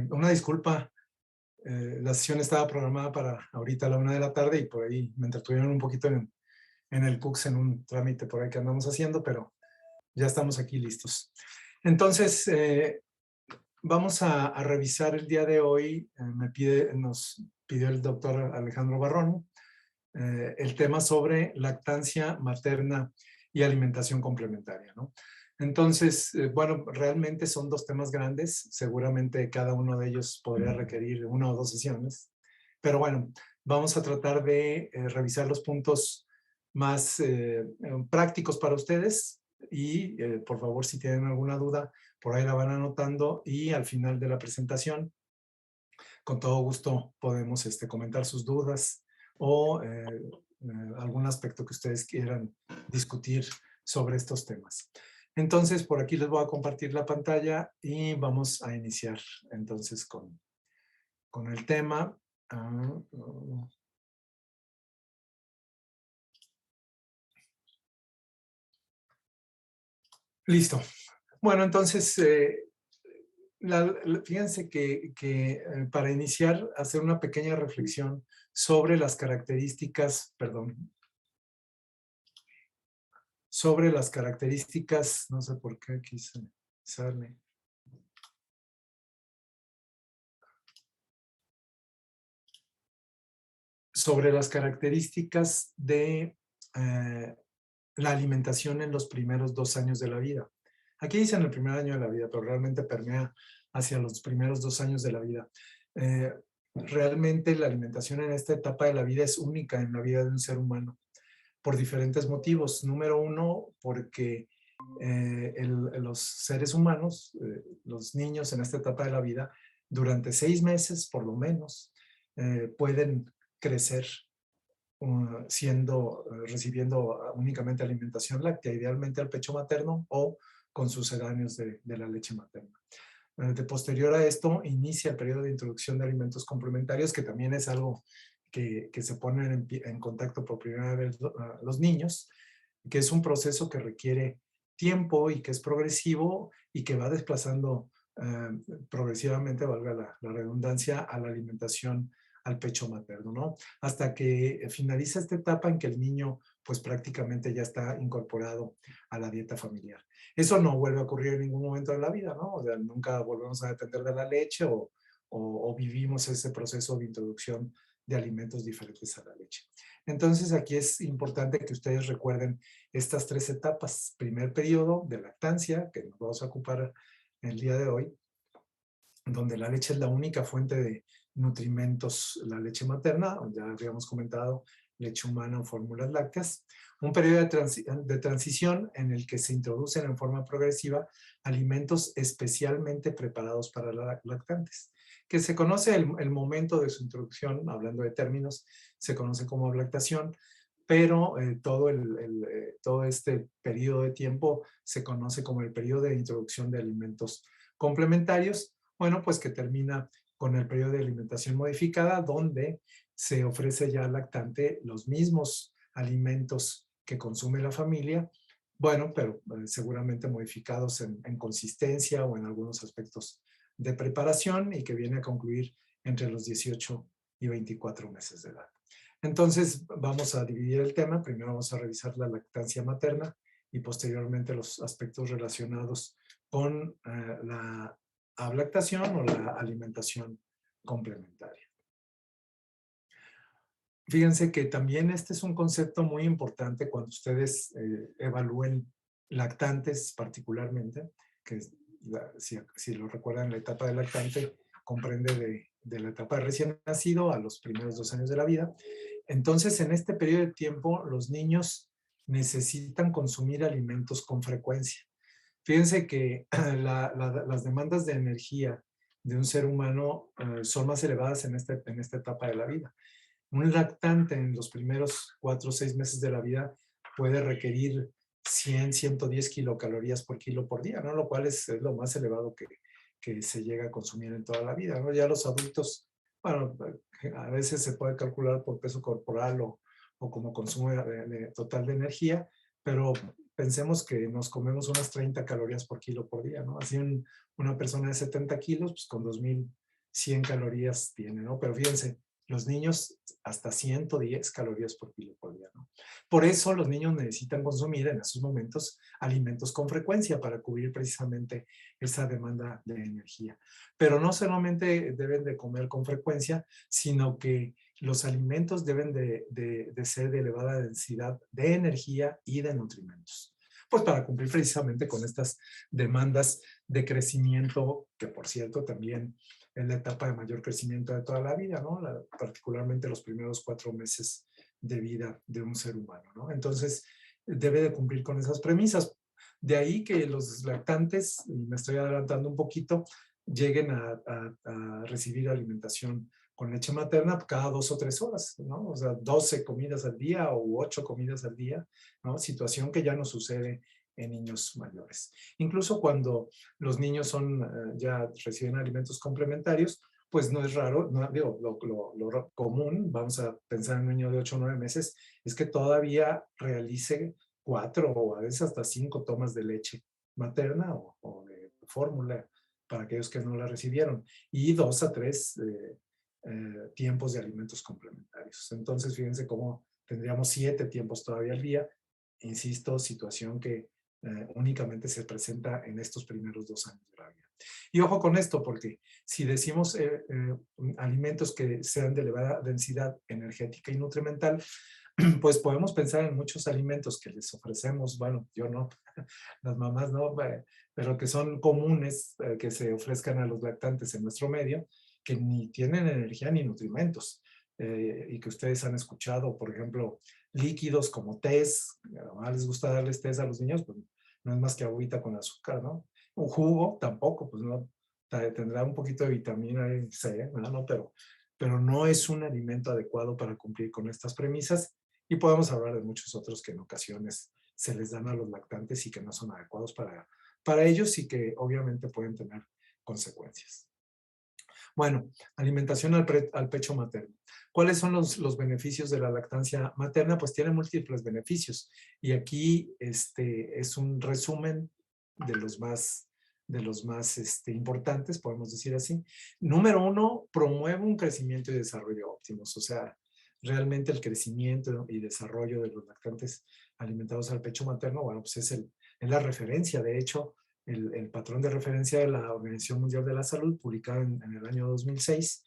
Una disculpa, la sesión estaba programada para ahorita a la 1 de la tarde y por ahí me entretuvieron un poquito en el CUCS en un trámite por ahí que andamos haciendo, pero ya estamos aquí listos. Entonces, vamos a revisar el día de hoy, nos pidió el doctor Alejandro Barrón, el tema sobre lactancia materna y alimentación complementaria, ¿no? Entonces, bueno, realmente son dos temas grandes. Seguramente cada uno de ellos podría requerir 1 o 2 sesiones. Pero bueno, vamos a tratar de revisar los puntos más prácticos para ustedes. Y por favor, si tienen alguna duda, por ahí la van anotando y al final de la presentación, con todo gusto podemos comentar sus dudas o algún aspecto que ustedes quieran discutir sobre estos temas. Entonces, por aquí les voy a compartir la pantalla y vamos a iniciar entonces con el tema. Listo. Bueno, entonces, fíjense que para iniciar, hacer una pequeña reflexión sobre las características, sobre las características, no sé por qué quise sale. Sobre las características de la alimentación en los primeros 2 años de la vida. Aquí dicen el primer año de la vida, pero realmente permea hacia los primeros 2 años de la vida. Realmente la alimentación en esta etapa de la vida es única en la vida de un ser humano, por diferentes motivos. Número uno, porque los seres humanos, los niños en esta etapa de la vida, durante 6 meses por lo menos, pueden crecer recibiendo únicamente alimentación láctea, idealmente al pecho materno o con sucedáneos de la leche materna. De posterior a esto, inicia el periodo de introducción de alimentos complementarios, que también es algo que se ponen en contacto por primera vez los niños, que es un proceso que requiere tiempo y que es progresivo y que va desplazando progresivamente, valga la redundancia, a la alimentación al pecho materno, ¿no? Hasta que finaliza esta etapa en que el niño pues prácticamente ya está incorporado a la dieta familiar. Eso no vuelve a ocurrir en ningún momento de la vida, ¿no? O sea, nunca volvemos a depender de la leche o vivimos ese proceso de introducción de alimentos diferentes a la leche. Entonces aquí es importante que ustedes recuerden estas 3 etapas. Primer periodo de lactancia, que nos vamos a ocupar el día de hoy, donde la leche es la única fuente de nutrimentos, la leche materna, ya habíamos comentado, leche humana o fórmulas lácteas. Un periodo de transición en el que se introducen en forma progresiva alimentos especialmente preparados para lactantes, que se conoce el momento de su introducción, hablando de términos, se conoce como lactación, pero todo este periodo de tiempo se conoce como el periodo de introducción de alimentos complementarios, bueno, pues que termina con el periodo de alimentación modificada, donde se ofrece ya al lactante los mismos alimentos que consume la familia, bueno, pero seguramente modificados en consistencia o en algunos aspectos de preparación y que viene a concluir entre los 18 y 24 meses de edad. Entonces, vamos a dividir el tema. Primero vamos a revisar la lactancia materna y posteriormente los aspectos relacionados con la ablactación o la alimentación complementaria. Fíjense que también este es un concepto muy importante cuando ustedes evalúen lactantes particularmente, que si lo recuerdan, la etapa de lactante comprende de la etapa de recién nacido a los primeros 2 años de la vida. Entonces, en este periodo de tiempo, los niños necesitan consumir alimentos con frecuencia. Fíjense que las demandas de energía de un ser humano son más elevadas en esta etapa de la vida. Un lactante en los primeros 4 o 6 meses de la vida puede requerir 100, 110 kilocalorías por kilo por día, ¿no? Lo cual es lo más elevado que se llega a consumir en toda la vida, ¿no? Ya los adultos, bueno, a veces se puede calcular por peso corporal o como consumo total de energía, pero pensemos que nos comemos unas 30 calorías por kilo por día, ¿no? Así una persona de 70 kilos, pues con 2100 calorías tiene, ¿no? Pero fíjense, los niños hasta 110 calorías por kilo por día, ¿no? Por eso los niños necesitan consumir en esos momentos alimentos con frecuencia para cubrir precisamente esa demanda de energía. Pero no solamente deben de comer con frecuencia, sino que los alimentos deben de ser de elevada densidad de energía y de nutrimentos. Pues para cumplir precisamente con estas demandas de crecimiento, que por cierto también es la etapa de mayor crecimiento de toda la vida, ¿no? Particularmente los primeros 4 meses de vida de un ser humano, ¿no? Entonces, debe de cumplir con esas premisas. De ahí que los lactantes, y me estoy adelantando un poquito, lleguen a recibir alimentación con leche materna cada 2 o 3 horas, ¿no? O sea, 12 comidas al día o 8 comidas al día, ¿no? Situación que ya no sucede en niños mayores. Incluso cuando los niños ya reciben alimentos complementarios, pues no es raro, no, digo, lo común, vamos a pensar en un niño de 8 o 9 meses, es que todavía realice 4 o a veces hasta 5 tomas de leche materna o de fórmula para aquellos que no la recibieron, y 2 a 3 tiempos de alimentos complementarios. Entonces, fíjense cómo tendríamos 7 tiempos todavía al día. Insisto, situación que únicamente se presenta en estos primeros 2 años de la vida. Y ojo con esto, porque si decimos alimentos que sean de elevada densidad energética y nutrimental, pues podemos pensar en muchos alimentos que les ofrecemos, bueno, yo no, las mamás no, pero que son comunes que se ofrezcan a los lactantes en nuestro medio, que ni tienen energía ni nutrimentos, y que ustedes han escuchado, por ejemplo, líquidos como tés, a les gusta darles tés a los niños, pues no es más que agüita con azúcar, ¿no? Un jugo tampoco, pues no, tendrá un poquito de vitamina C, ¿no? Pero no es un alimento adecuado para cumplir con estas premisas, y podemos hablar de muchos otros que en ocasiones se les dan a los lactantes y que no son adecuados para ellos y que obviamente pueden tener consecuencias. Bueno, alimentación al pecho materno. ¿Cuáles son los beneficios de la lactancia materna? Pues tiene múltiples beneficios. Y aquí es un resumen de los más importantes, podemos decir así. Número 1, promueve un crecimiento y desarrollo óptimos. O sea, realmente el crecimiento y desarrollo de los lactantes alimentados al pecho materno, bueno, pues es la referencia. De hecho, el patrón de referencia de la Organización Mundial de la Salud, publicado en el año 2006,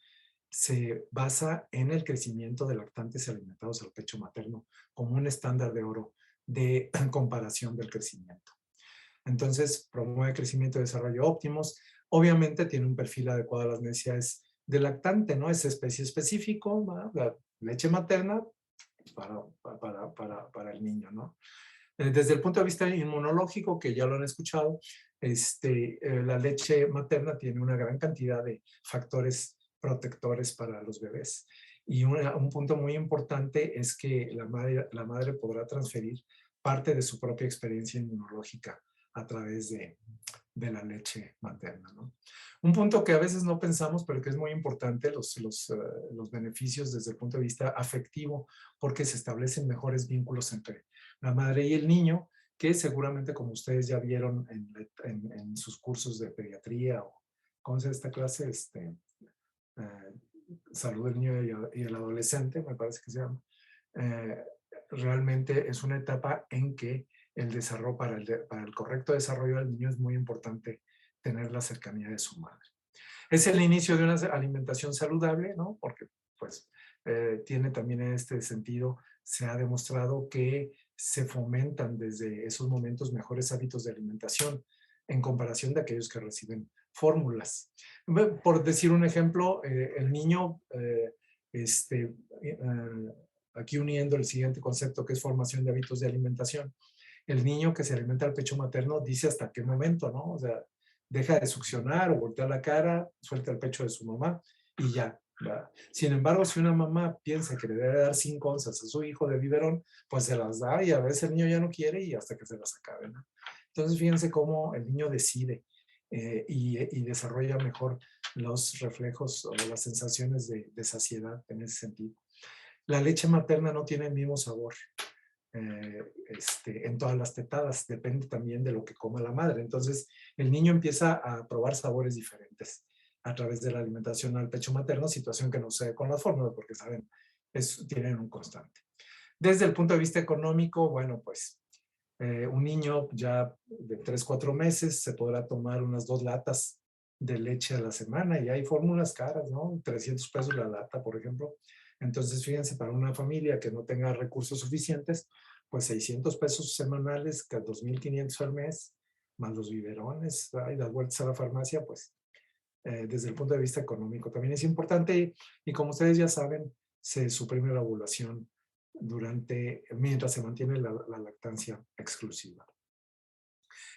se basa en el crecimiento de lactantes alimentados al pecho materno como un estándar de oro de comparación del crecimiento. Entonces, promueve crecimiento y desarrollo óptimos. Obviamente tiene un perfil adecuado a las necesidades del lactante, ¿no? Es especie específico, ¿no? La leche materna para el niño, ¿no? Desde el punto de vista inmunológico, que ya lo han escuchado, la leche materna tiene una gran cantidad de factores protectores para los bebés. Y un punto muy importante es que la madre podrá transferir parte de su propia experiencia inmunológica a través de la leche materna, ¿no? Un punto que a veces no pensamos, pero que es muy importante, los beneficios desde el punto de vista afectivo, porque se establecen mejores vínculos entre la madre y el niño, que seguramente, como ustedes ya vieron en sus cursos de pediatría o, ¿cómo se llama esta clase? Salud del niño y el adolescente, me parece que se llama. Eh, Realmente es una etapa en que el desarrollo, para el correcto desarrollo del niño, es muy importante tener la cercanía de su madre. Es el inicio de una alimentación saludable, ¿no? Porque pues tiene también en este sentido, se ha demostrado que se fomentan desde esos momentos mejores hábitos de alimentación en comparación de aquellos que reciben fórmulas. Por decir un ejemplo, el niño, aquí uniendo el siguiente concepto que es formación de hábitos de alimentación, el niño que se alimenta al pecho materno dice hasta qué momento, ¿no? O sea, deja de succionar o voltea la cara, suelta el pecho de su mamá y ya, ¿verdad? Sin embargo, si una mamá piensa que le debe dar 5 onzas a su hijo de biberón, pues se las da y a veces el niño ya no quiere y hasta que se las acabe, ¿no? Entonces, fíjense cómo el niño decide y desarrolla mejor los reflejos o las sensaciones de saciedad en ese sentido. La leche materna no tiene el mismo sabor. en todas las tetadas, depende también de lo que coma la madre. Entonces, el niño empieza a probar sabores diferentes a través de la alimentación al pecho materno, situación que no sucede con la fórmula, porque saben, tienen un constante. Desde el punto de vista económico, bueno, pues un niño ya de 3, 4 meses se podrá tomar unas 2 latas de leche a la semana y hay fórmulas caras, ¿no? 300 pesos la lata, por ejemplo. Entonces, fíjense, para una familia que no tenga recursos suficientes, pues 600 pesos semanales, que 2,500 al mes, más los biberones, y las vueltas a la farmacia, pues desde el punto de vista económico también es importante y como ustedes ya saben, se suprime la ovulación mientras se mantiene la lactancia exclusiva.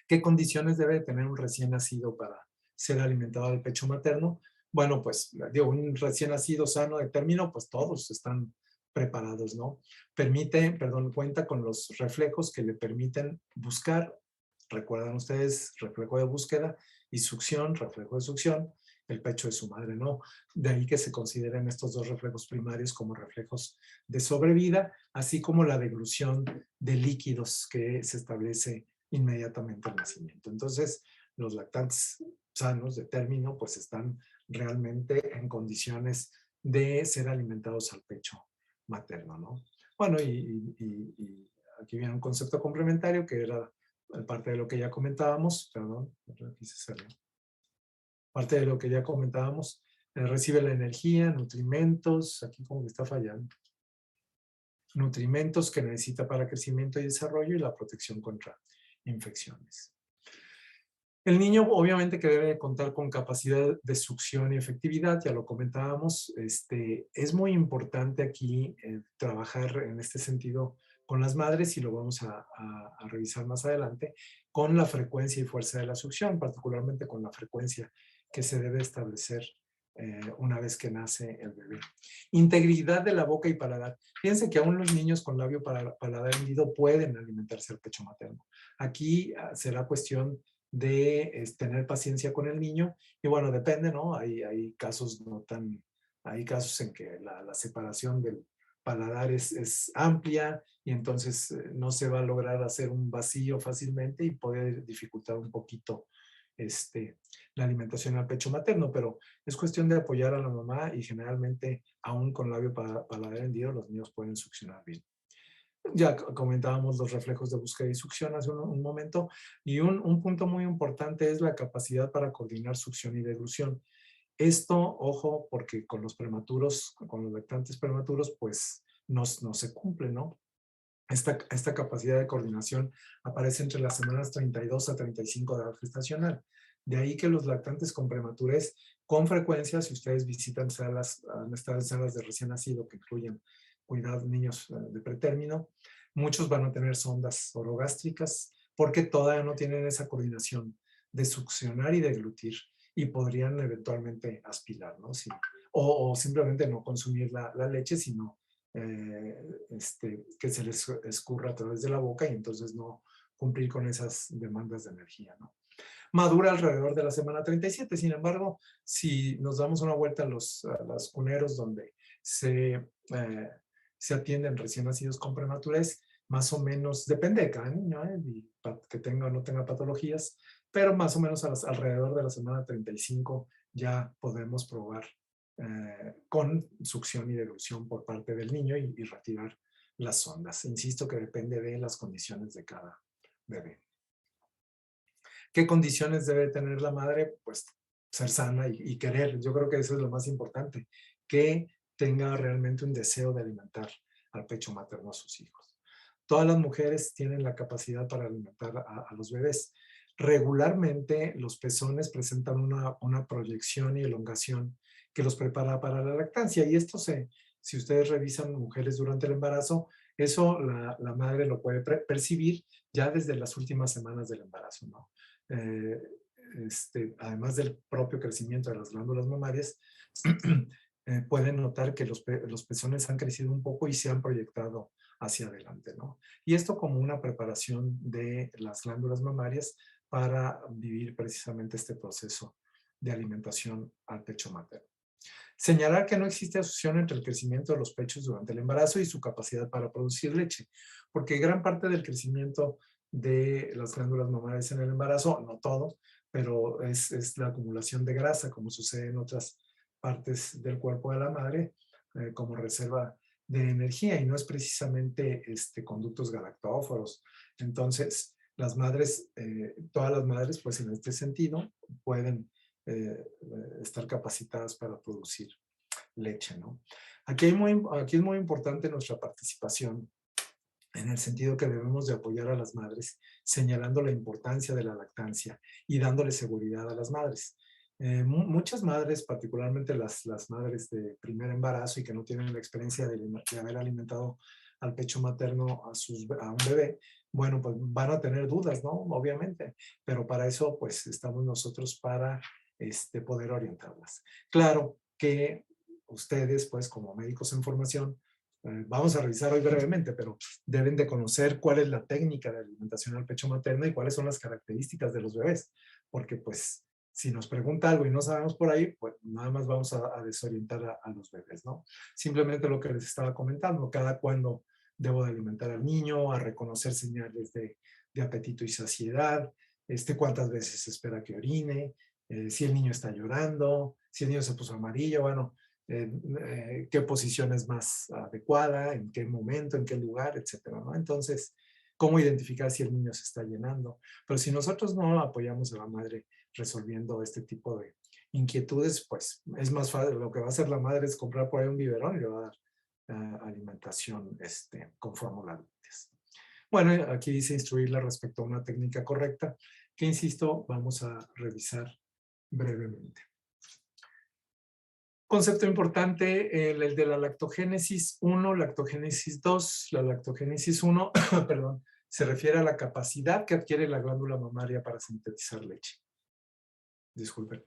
¿Qué condiciones debe tener un recién nacido para ser alimentado al pecho materno? Bueno, pues digo, un recién nacido sano de término, pues todos están preparados, ¿no? Cuenta con los reflejos que le permiten buscar, recuerdan ustedes, reflejo de búsqueda y succión, reflejo de succión, el pecho de su madre, ¿no? De ahí que se consideren estos dos reflejos primarios como reflejos de sobrevida, así como la deglución de líquidos que se establece inmediatamente al nacimiento. Entonces, los lactantes sanos de término, pues están realmente en condiciones de ser alimentados al pecho materno, ¿no? Bueno, y aquí viene un concepto complementario que era parte de lo que ya comentábamos, perdón, quise hacerlo. Parte de lo que ya comentábamos, recibe la energía, nutrimentos, aquí como que está fallando, nutrimentos que necesita para crecimiento y desarrollo y la protección contra infecciones. El niño obviamente que debe contar con capacidad de succión y efectividad, ya lo comentábamos, es muy importante aquí trabajar en este sentido con las madres y lo vamos a revisar más adelante, con la frecuencia y fuerza de la succión, particularmente con la frecuencia que se debe establecer una vez que nace el bebé. Integridad de la boca y paladar. Fíjense que aún los niños con labio paladar hendido pueden alimentarse al pecho materno. Aquí será cuestión de tener paciencia con el niño y bueno, depende, ¿no? Hay casos no tan, hay casos en que la separación del paladar es amplia y entonces no se va a lograr hacer un vacío fácilmente y puede dificultar un poquito la alimentación al pecho materno, pero es cuestión de apoyar a la mamá y generalmente aún con labio paladar hendido los niños pueden succionar bien. Ya comentábamos los reflejos de búsqueda y succión hace un momento, y un punto muy importante es la capacidad para coordinar succión y deglución. Esto, ojo, porque con los prematuros, con los lactantes prematuros, pues no se cumple, ¿no? Esta capacidad de coordinación aparece entre las semanas 32 a 35 de edad gestacional. De ahí que los lactantes con prematurez, con frecuencia, si ustedes visitan salas, han estado en salas de recién nacido que incluyen cuidar niños de pretérmino, muchos van a tener sondas orogástricas porque todavía no tienen esa coordinación de succionar y deglutir y podrían eventualmente aspirar, ¿no? Sí. O simplemente no consumir la leche, sino que se les escurra a través de la boca y entonces no cumplir con esas demandas de energía, ¿no? Madura alrededor de la semana 37. Sin embargo, si nos damos una vuelta a los cuneros donde se atienden recién nacidos con prematurez, más o menos, depende de cada niño, que tenga o no tenga patologías, pero más o menos alrededor de la semana 35 ya podemos probar con succión y deglución por parte del niño y retirar las sondas. Insisto que depende de las condiciones de cada bebé. ¿Qué condiciones debe tener la madre? Pues ser sana y querer. Yo creo que eso es lo más importante, que tenga realmente un deseo de alimentar al pecho materno a sus hijos. Todas las mujeres tienen la capacidad para alimentar a los bebés. Regularmente los pezones presentan una proyección y elongación que los prepara para la lactancia y esto si ustedes revisan mujeres durante el embarazo, eso la madre lo puede percibir ya desde las últimas semanas del embarazo, ¿no? eh, además del propio crecimiento de las glándulas mamarias, pueden notar que los pezones han crecido un poco y se han proyectado hacia adelante, ¿no? Y esto como una preparación de las glándulas mamarias para vivir precisamente este proceso de alimentación al pecho materno. Señalar que no existe asociación entre el crecimiento de los pechos durante el embarazo y su capacidad para producir leche, porque gran parte del crecimiento de las glándulas mamarias en el embarazo, no todo, pero es la acumulación de grasa, como sucede en otras partes del cuerpo de la madre, como reserva de energía, y no es precisamente conductos galactóforos. Entonces, las madres, todas las madres, pues en este sentido, pueden estar capacitadas para producir leche, ¿no? Aquí es muy importante nuestra participación, en el sentido que debemos de apoyar a las madres, señalando la importancia de la lactancia y dándole seguridad a las madres. Muchas madres, particularmente las madres de primer embarazo y que no tienen la experiencia de haber alimentado al pecho materno a un bebé, bueno, pues van a tener dudas, ¿no? Obviamente, pero para eso pues estamos nosotros para poder orientarlas. Claro que ustedes, pues como médicos en formación, vamos a revisar hoy brevemente, pero deben de conocer cuál es la técnica de alimentación al pecho materno y cuáles son las características de los bebés, porque pues si nos pregunta algo y no sabemos por ahí, pues nada más vamos a desorientar a los bebés, ¿no? Simplemente lo que les estaba comentando, cada cuándo debo de alimentar al niño, a reconocer señales de apetito y saciedad, cuántas veces espera que orine, si el niño está llorando, si el niño se puso amarillo, bueno, qué posición es más adecuada, en qué momento, en qué lugar, etcétera, ¿no? Entonces, cómo identificar si el niño se está llenando. Pero si nosotros no apoyamos a la madre resolviendo este tipo de inquietudes, pues es más fácil. Lo que va a hacer la madre es comprar por ahí un biberón y le va a dar alimentación con fórmula lácteas. Bueno, aquí dice instruirla respecto a una técnica correcta, que insisto, vamos a revisar brevemente. Concepto importante, el de la lactogénesis 1, lactogénesis 2. La lactogénesis 1, perdón, se refiere a la capacidad que adquiere la glándula mamaria para sintetizar leche. Disculpen.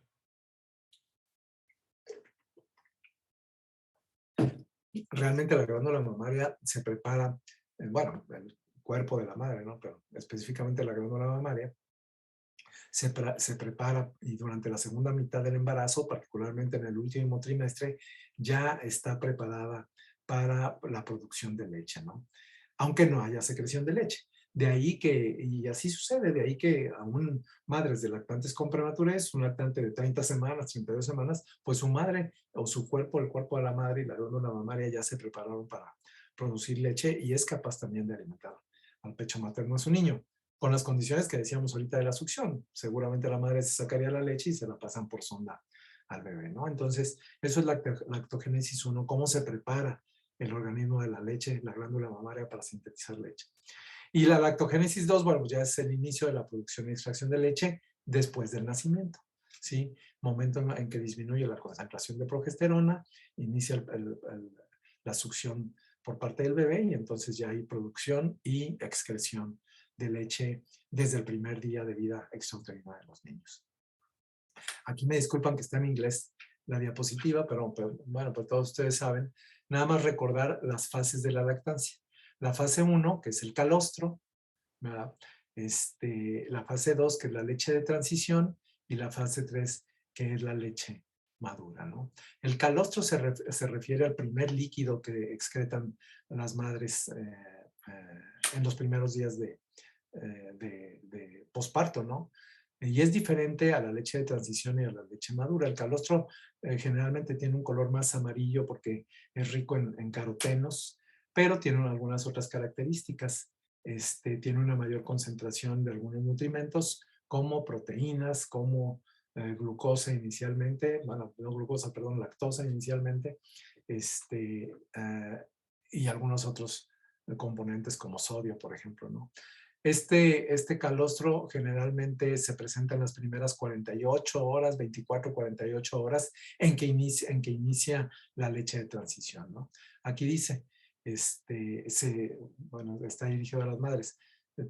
Realmente la glándula mamaria se prepara, bueno, el cuerpo de la madre, ¿no? Pero específicamente la glándula mamaria se prepara, y durante la segunda mitad del embarazo, particularmente en el último trimestre, ya está preparada para la producción de leche, ¿no? Aunque no haya secreción de leche. De ahí que, y así sucede, de ahí que aún madres de lactantes con prematurez, un lactante de 30 semanas, 32 semanas, pues su madre o su cuerpo, el cuerpo de la madre y la glándula mamaria ya se prepararon para producir leche y es capaz también de alimentar al pecho materno a su niño, con las condiciones que decíamos ahorita de la succión. Seguramente la madre se sacaría la leche y se la pasan por sonda al bebé, ¿no? Entonces, eso es la lactogénesis 1, cómo se prepara el organismo de la leche, la glándula mamaria para sintetizar leche. Y la lactogénesis 2, bueno, ya es el inicio de la producción y extracción de leche después del nacimiento, ¿sí? Momento en que disminuye la concentración de progesterona, inicia la succión por parte del bebé y entonces ya hay producción y excreción de leche desde el primer día de vida extrauterina de los niños. Aquí me disculpan que está en inglés la diapositiva, pero bueno, pues todos ustedes saben. Nada más recordar las fases de la lactancia. La fase 1, que es el calostro, ¿verdad? La fase 2, que es la leche de transición, y la fase 3, que es la leche madura, ¿no? El calostro se refiere al primer líquido que excretan las madres en los primeros días de posparto, ¿no? Y es diferente a la leche de transición y a la leche madura. El calostro generalmente tiene un color más amarillo porque es rico en carotenos, pero tiene algunas otras características. Tiene una mayor concentración de algunos nutrimentos como proteínas, como glucosa inicialmente, bueno, no glucosa, perdón, lactosa inicialmente, y algunos otros componentes como sodio, por ejemplo, ¿no? Este calostro generalmente se presenta en las primeras 48 horas, 24, 48 horas en que inicia la leche de transición, ¿no? Aquí dice, bueno, está dirigido a las madres,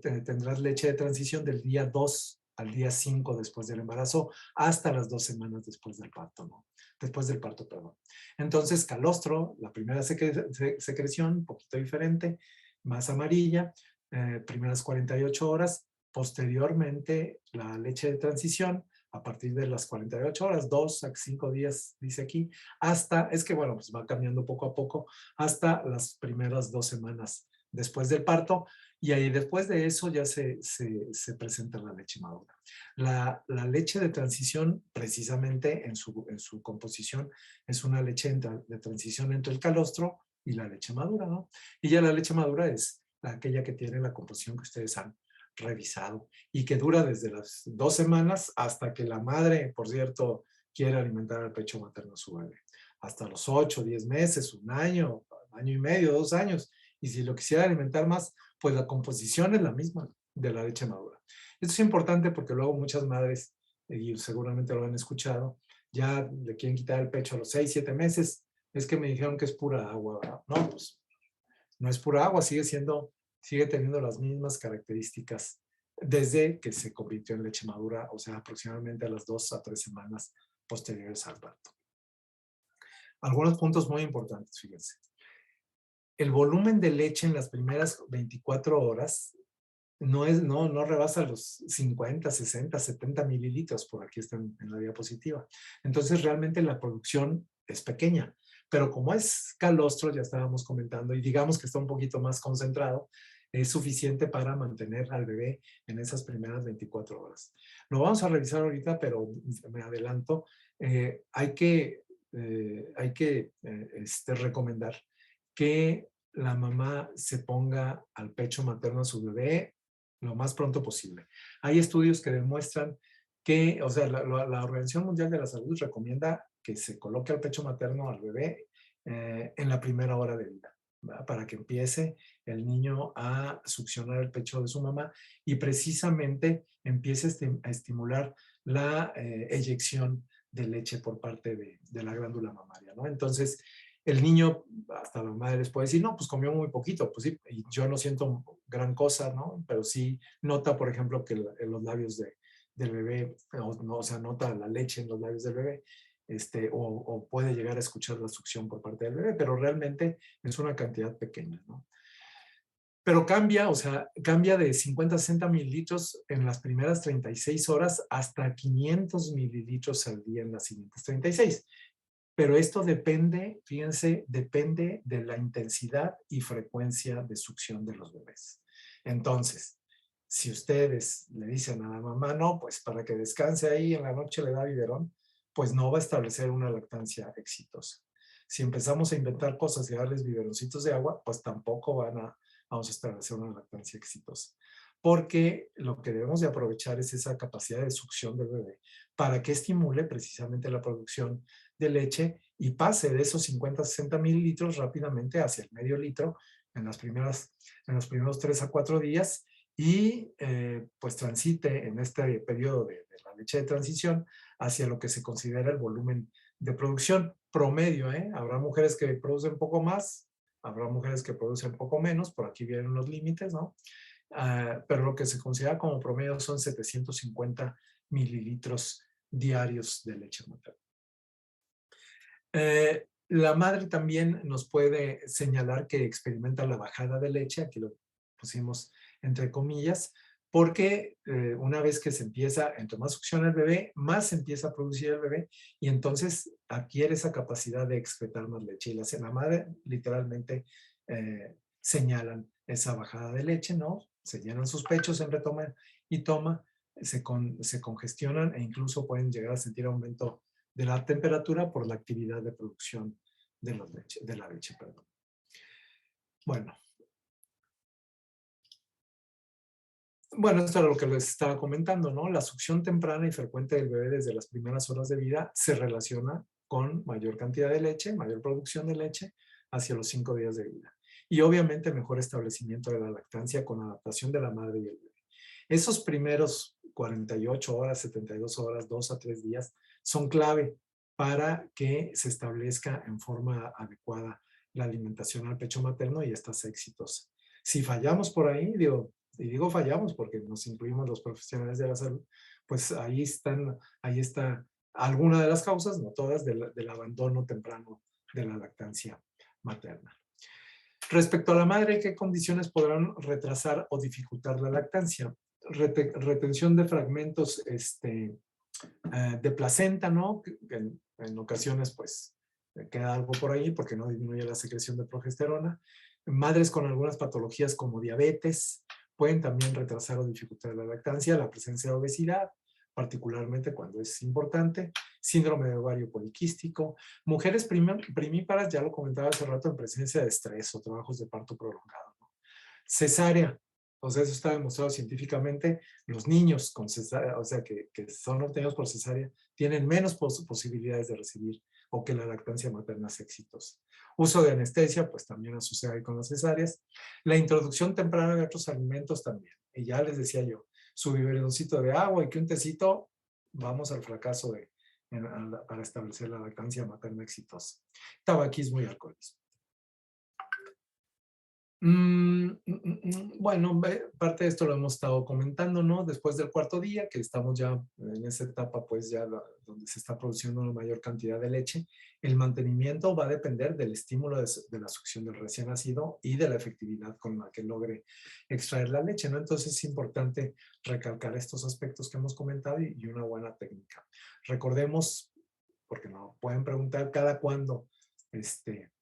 tendrás leche de transición del día 2 al día 5 después del embarazo hasta las 2 semanas después del parto, ¿no? Después del parto, perdón. Entonces, calostro, la primera secreción, un poquito diferente, más amarilla, primeras 48 horas, posteriormente la leche de transición a partir de las 48 horas, 2 a 5 días, dice aquí, hasta, es que bueno, pues va cambiando poco a poco, hasta las primeras 2 semanas después del parto, y ahí después de eso ya se presenta la leche madura. La leche de transición, precisamente en su composición, es una leche de transición entre el calostro y la leche madura, ¿no? Y ya la leche madura es aquella que tiene la composición que ustedes han revisado y que dura desde las 2 semanas hasta que la madre, por cierto, quiere alimentar al pecho materno a su bebé. Hasta los 8, 10 meses, un año, año y medio, 2 años. Y si lo quisiera alimentar más, pues la composición es la misma de la leche madura. Esto es importante porque luego muchas madres, y seguramente lo han escuchado, ya le quieren quitar el pecho a los 6, 7 meses. Es que me dijeron que es pura agua, ¿verdad? No, pues no es pura agua, sigue teniendo las mismas características desde que se convirtió en leche madura, o sea, aproximadamente a las 2 a 3 semanas posteriores al parto. Algunos puntos muy importantes, fíjense. El volumen de leche en las primeras 24 horas no rebasa los 50, 60, 70 mililitros, por aquí está en la diapositiva. Entonces, realmente la producción es pequeña, pero como es calostro, ya estábamos comentando, y digamos que está un poquito más concentrado, es suficiente para mantener al bebé en esas primeras 24 horas. Lo vamos a revisar ahorita, pero me adelanto. Hay que recomendar que la mamá se ponga al pecho materno a su bebé lo más pronto posible. Hay estudios que demuestran que, o sea, la Organización Mundial de la Salud recomienda que se coloque al pecho materno al bebé en la primera hora de vida, ¿verdad? Para que empiece el niño a succionar el pecho de su mamá y precisamente empiece a estimular la eyección de leche por parte de la glándula mamaria, ¿no? Entonces, el niño, hasta la madre les puede decir, no, pues comió muy poquito, pues sí, y yo no siento gran cosa, ¿no? Pero sí nota, por ejemplo, que en los labios del bebé, o sea, nota la leche en los labios del bebé, o puede llegar a escuchar la succión por parte del bebé, pero realmente es una cantidad pequeña, ¿no? Pero cambia, o sea, cambia de 50 a 60 mililitros en las primeras 36 horas hasta 500 mililitros al día en las siguientes 36. Pero esto depende, fíjense, depende de la intensidad y frecuencia de succión de los bebés. Entonces, si ustedes le dicen a la mamá, no, pues para que descanse ahí en la noche le da biberón, pues no va a establecer una lactancia exitosa. Si empezamos a inventar cosas y darles biberoncitos de agua, pues tampoco vamos a establecer una lactancia exitosa. Porque lo que debemos de aprovechar es esa capacidad de succión del bebé para que estimule precisamente la producción de leche y pase de esos 50 a 60 mililitros rápidamente hacia el medio litro en los primeros 3 a 4 días y pues transite en este periodo de la leche de transición hacia lo que se considera el volumen de producción promedio. Habrá mujeres que producen un poco más, habrá mujeres que producen un poco menos, por aquí vienen los límites, ¿no? Pero lo que se considera como promedio son 750 mililitros diarios de leche materna. La madre también nos puede señalar que experimenta la bajada de leche, aquí lo pusimos entre comillas, porque una vez que se empieza, entre más succiona el bebé, más se empieza a producir el bebé y entonces adquiere esa capacidad de excretar más leche. Y la madre literalmente señalan esa bajada de leche, ¿no? Se llenan sus pechos en retoma y toma, se congestionan e incluso pueden llegar a sentir aumento de la temperatura por la actividad de producción de la leche. Perdón. Bueno, esto era lo que les estaba comentando, ¿no? La succión temprana y frecuente del bebé desde las primeras horas de vida se relaciona con mayor cantidad de leche, mayor producción de leche hacia los 5 días de vida. Y obviamente mejor establecimiento de la lactancia con adaptación de la madre y el bebé. Esos primeros 48 horas, 72 horas, 2 a 3 días son clave para que se establezca en forma adecuada la alimentación al pecho materno y esta sea exitosa. Si fallamos por ahí, y digo fallamos porque nos incluimos los profesionales de la salud, pues ahí está alguna de las causas, no todas, del abandono temprano de la lactancia materna. Respecto a la madre, ¿qué condiciones podrán retrasar o dificultar la lactancia? Retención de fragmentos De placenta, ¿no? Que en ocasiones, pues, queda algo por ahí porque no disminuye la secreción de progesterona. Madres con algunas patologías como diabetes pueden también retrasar o dificultar la lactancia, la presencia de obesidad, particularmente cuando es importante, síndrome de ovario poliquístico, mujeres primíparas, ya lo comentaba hace rato, en presencia de estrés o trabajos de parto prolongado, ¿no? Cesárea, o sea, eso está demostrado científicamente, los niños con cesárea, o sea, que son obtenidos por cesárea, tienen menos posibilidades de recibir o que la lactancia materna sea exitosa. Uso de anestesia, pues también asociada con las cesáreas. La introducción temprana de otros alimentos también. Y ya les decía yo, su biberoncito de agua y que un tecito, vamos al fracaso para establecer la lactancia materna exitosa. Tabaquismo y alcoholismo. Bueno, parte de esto lo hemos estado comentando, ¿no? Después del cuarto día, que estamos ya en esa etapa, pues ya donde se está produciendo una mayor cantidad de leche, el mantenimiento va a depender del estímulo de la succión del recién nacido y de la efectividad con la que logre extraer la leche, ¿no? Entonces es importante recalcar estos aspectos que hemos comentado y una buena técnica. Recordemos, porque nos pueden preguntar cada cuándo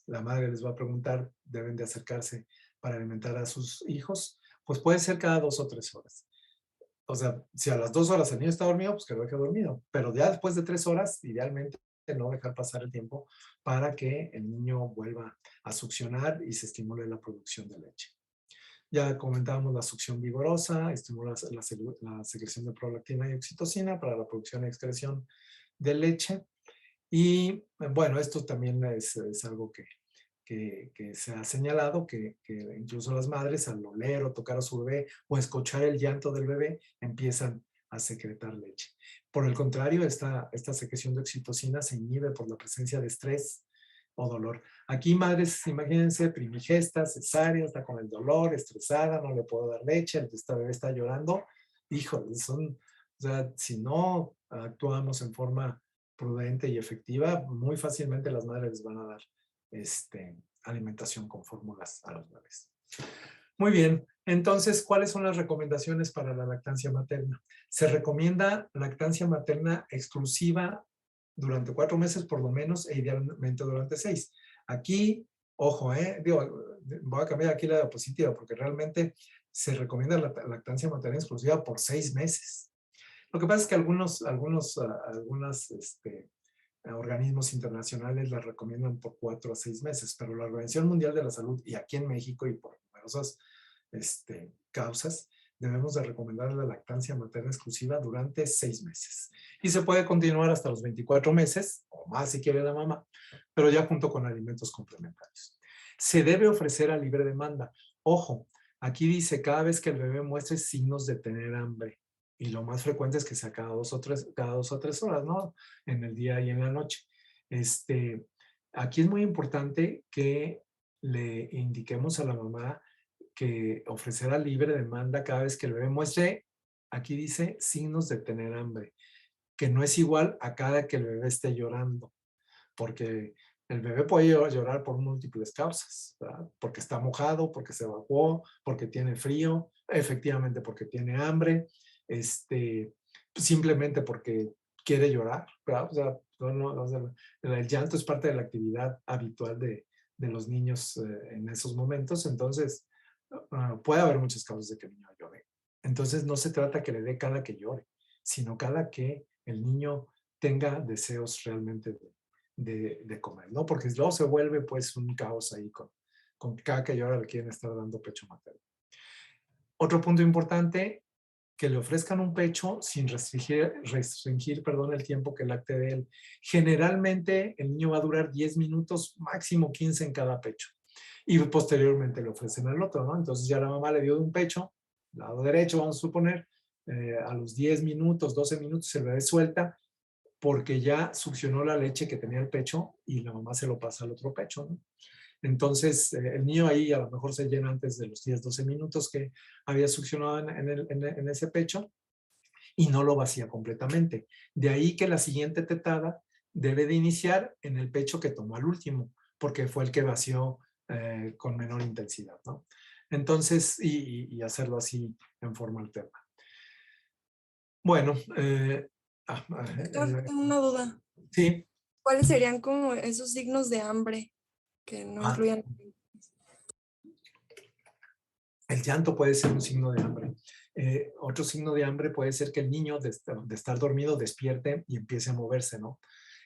la madre les va a preguntar, deben de acercarse para alimentar a sus hijos, pues puede ser cada 2 o 3 horas. O sea, si a las 2 horas el niño está dormido, pues que lo deje dormido. Pero ya después de 3 horas, idealmente no dejar pasar el tiempo para que el niño vuelva a succionar y se estimule la producción de leche. Ya comentábamos la succión vigorosa, estimula la secreción de prolactina y oxitocina para la producción y excreción de leche. Y bueno, esto también es algo que se ha señalado que incluso las madres al oler o tocar a su bebé o escuchar el llanto del bebé empiezan a secretar leche. Por el contrario, esta secreción de oxitocina se inhibe por la presencia de estrés o dolor. Aquí madres, imagínense, primigestas, cesárea, está con el dolor, estresada, no le puedo dar leche, esta bebé está llorando. Híjole, o sea, si no actuamos en forma prudente y efectiva, muy fácilmente las madres les van a dar alimentación con fórmulas a los bebés. Muy bien, entonces, ¿cuáles son las recomendaciones para la lactancia materna? Se recomienda lactancia materna exclusiva durante 4 meses por lo menos e idealmente durante 6. Aquí, ojo, voy a cambiar aquí la diapositiva porque realmente se recomienda la lactancia materna exclusiva por 6 meses. Lo que pasa es que algunos organismos internacionales la recomiendan por 4 a 6 meses, pero la Organización Mundial de la Salud y aquí en México y por numerosas causas, debemos de recomendar la lactancia materna exclusiva durante 6 meses. Y se puede continuar hasta los 24 meses, o más si quiere la mamá, pero ya junto con alimentos complementarios. Se debe ofrecer a libre demanda. Ojo, aquí dice cada vez que el bebé muestre signos de tener hambre. Y lo más frecuente es que sea cada 2 o 3 horas, ¿no? En el día y en la noche. Aquí es muy importante que le indiquemos a la mamá que ofrecerá libre demanda cada vez que el bebé muestre, aquí dice, signos de tener hambre, que no es igual a cada que el bebé esté llorando, porque el bebé puede llorar por múltiples causas, ¿verdad? Porque está mojado, porque se evacuó, porque tiene frío, efectivamente porque tiene hambre, simplemente porque quiere llorar, ¿verdad? O sea, el llanto es parte de la actividad habitual de los niños en esos momentos, entonces puede haber muchas causas de que el niño llore. Entonces no se trata que le dé cada que llore, sino cada que el niño tenga deseos realmente de comer, ¿no? Porque luego se vuelve pues un caos ahí con cada que llora le quieren estar dando pecho materno. Otro punto importante, que le ofrezcan un pecho sin restringir el tiempo que lacte de él. Generalmente el niño va a durar 10 minutos, máximo 15 en cada pecho. Y posteriormente le ofrecen el otro, ¿no? Entonces ya la mamá le dio de un pecho, lado derecho, vamos a suponer, a los 10 minutos, 12 minutos el bebé suelta porque ya succionó la leche que tenía el pecho y la mamá se lo pasa al otro pecho, ¿no? Entonces, el niño ahí a lo mejor se llena antes de los 10, 12 minutos que había succionado en ese pecho y no lo vacía completamente. De ahí que la siguiente tetada debe de iniciar en el pecho que tomó al último, porque fue el que vació con menor intensidad, ¿no? Entonces, y hacerlo así en forma alterna. Bueno, Doctor, tengo una duda. Sí. ¿Cuáles serían como esos signos de hambre que no Ah, incluyan? el llanto puede ser un signo de hambre. Otro signo de hambre puede ser que el niño de estar dormido despierte y empiece a moverse, ¿no?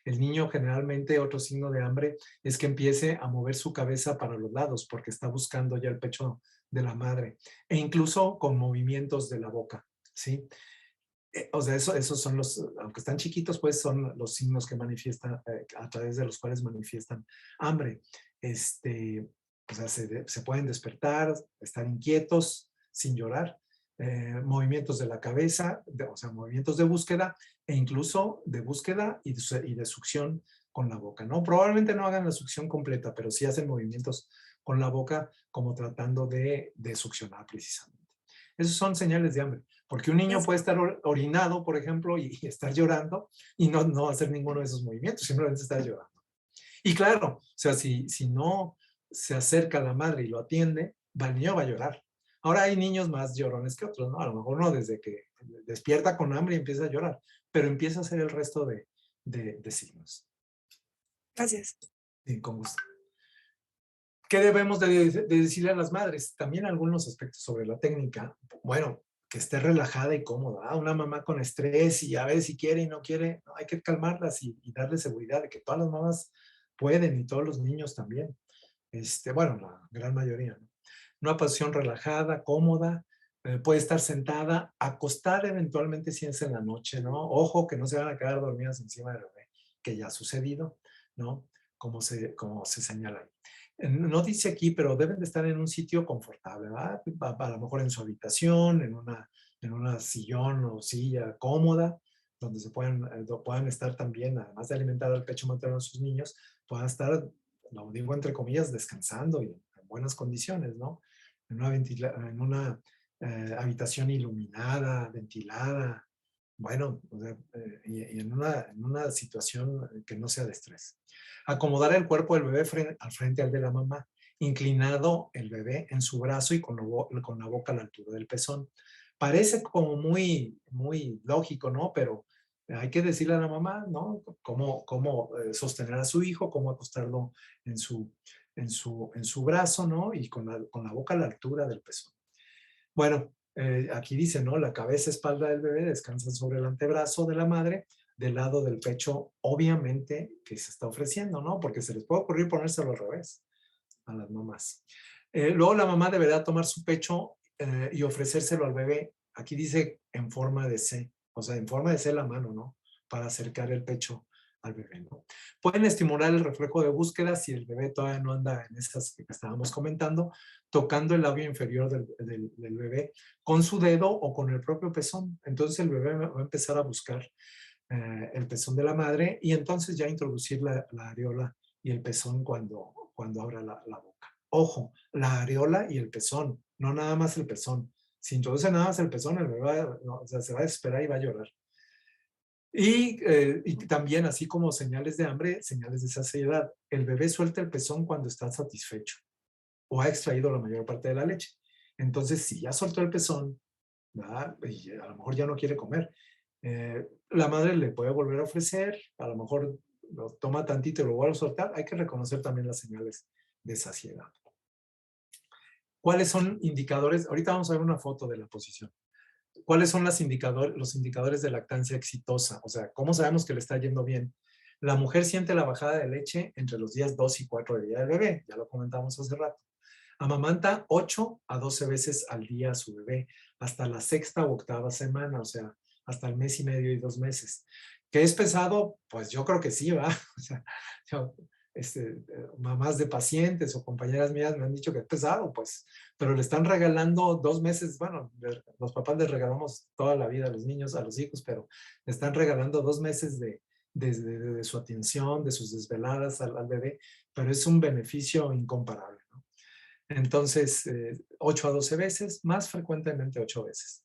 El niño generalmente, otro signo de hambre es que empiece a mover su cabeza para los lados porque está buscando ya el pecho de la madre e incluso con movimientos de la boca, ¿sí? O sea, esos son los, aunque están chiquitos, pues son los signos que manifiestan, a través de los cuales manifiestan hambre. O sea, se pueden despertar, estar inquietos, sin llorar, movimientos de la cabeza, o sea, movimientos de búsqueda e incluso de búsqueda y de succión con la boca, ¿no? Probablemente no hagan la succión completa, pero sí hacen movimientos con la boca como tratando de succionar precisamente. Esos son señales de hambre. Porque un niño puede estar orinado, por ejemplo, y estar llorando y no hacer ninguno de esos movimientos, simplemente estar llorando. Y claro, o sea, si no se acerca a la madre y lo atiende, el niño va a llorar. Ahora hay niños más llorones que otros, ¿no? A lo mejor no desde que despierta con hambre y empieza a llorar, pero empieza a hacer el resto de signos. Gracias. Bien, con gusto. ¿Qué debemos de decirle a las madres? También algunos aspectos sobre la técnica. Bueno, que esté relajada y cómoda. Una mamá con estrés y a ver si quiere y no quiere, no, hay que calmarlas y darle seguridad de que todas las mamás pueden y todos los niños también. Bueno, la gran mayoría, ¿no? Una posición relajada, cómoda, puede estar sentada, acostada eventualmente si es en la noche, ¿no? Ojo que no se van a quedar dormidas encima del bebé, que ya ha sucedido, ¿no? Como se señala ahí. No dice aquí, pero deben de estar en un sitio confortable, ¿verdad? A lo mejor en su habitación, en una sillón o silla cómoda, donde puedan estar también, además de alimentar al pecho materno a sus niños, puedan estar, lo digo entre comillas, descansando y en buenas condiciones, ¿no? En una habitación iluminada, ventilada, bueno, o sea, y en una situación que no sea de estrés. Acomodar el cuerpo del bebé al frente al de la mamá, inclinado el bebé en su brazo y con la boca a la altura del pezón. Parece como muy, muy lógico, ¿no? Pero hay que decirle a la mamá, ¿no? Cómo sostener a su hijo, cómo acostarlo en su brazo, ¿no? Y con la boca a la altura del pezón. Bueno, aquí dice, ¿no? La cabeza, espalda del bebé descansan sobre el antebrazo de la madre, del lado del pecho, obviamente, que se está ofreciendo, ¿no? Porque se les puede ocurrir ponérselo al revés a las mamás. Luego la mamá deberá tomar su pecho y ofrecérselo al bebé. Aquí dice en forma de C, o sea, en forma de C la mano, ¿no? Para acercar el pecho al bebé, ¿no? Pueden estimular el reflejo de búsqueda si el bebé todavía no anda en esas que estábamos comentando, tocando el labio inferior del bebé con su dedo o con el propio pezón. Entonces el bebé va a empezar a buscar el pezón de la madre y entonces ya introducir la areola y el pezón cuando abra la boca. Ojo, la areola y el pezón, no nada más el pezón. Si introduce nada más el pezón, el bebé o sea, se va a desesperar y va a llorar. Y también, así como señales de hambre, señales de saciedad. El bebé suelta el pezón cuando está satisfecho o ha extraído la mayor parte de la leche. Entonces, si ya soltó el pezón, ¿verdad? Y a lo mejor ya no quiere comer, la madre le puede volver a ofrecer, a lo mejor lo toma tantito y lo vuelve a soltar. Hay que reconocer también las señales de saciedad. ¿Cuáles son indicadores? Ahorita vamos a ver una foto de la posición. ¿Cuáles son los indicadores de lactancia exitosa? O sea, ¿cómo sabemos que le está yendo bien? La mujer siente la bajada de leche entre los días 2 y 4 de vida del bebé, ya lo comentamos hace rato. Amamanta 8 a 12 veces al día a su bebé, hasta la sexta o octava semana, o sea, hasta el mes y medio y 2 meses. ¿Qué es pesado? Pues yo creo que sí, ¿va? O sea, yo, mamás de pacientes o compañeras mías me han dicho que es pesado, pues, pero le están regalando 2 meses, bueno, los papás les regalamos toda la vida a los niños, a los hijos, pero le están regalando 2 meses de su atención, de sus desveladas al bebé, pero es un beneficio incomparable, ¿no? Entonces, 8 a 12 veces, más frecuentemente 8 veces.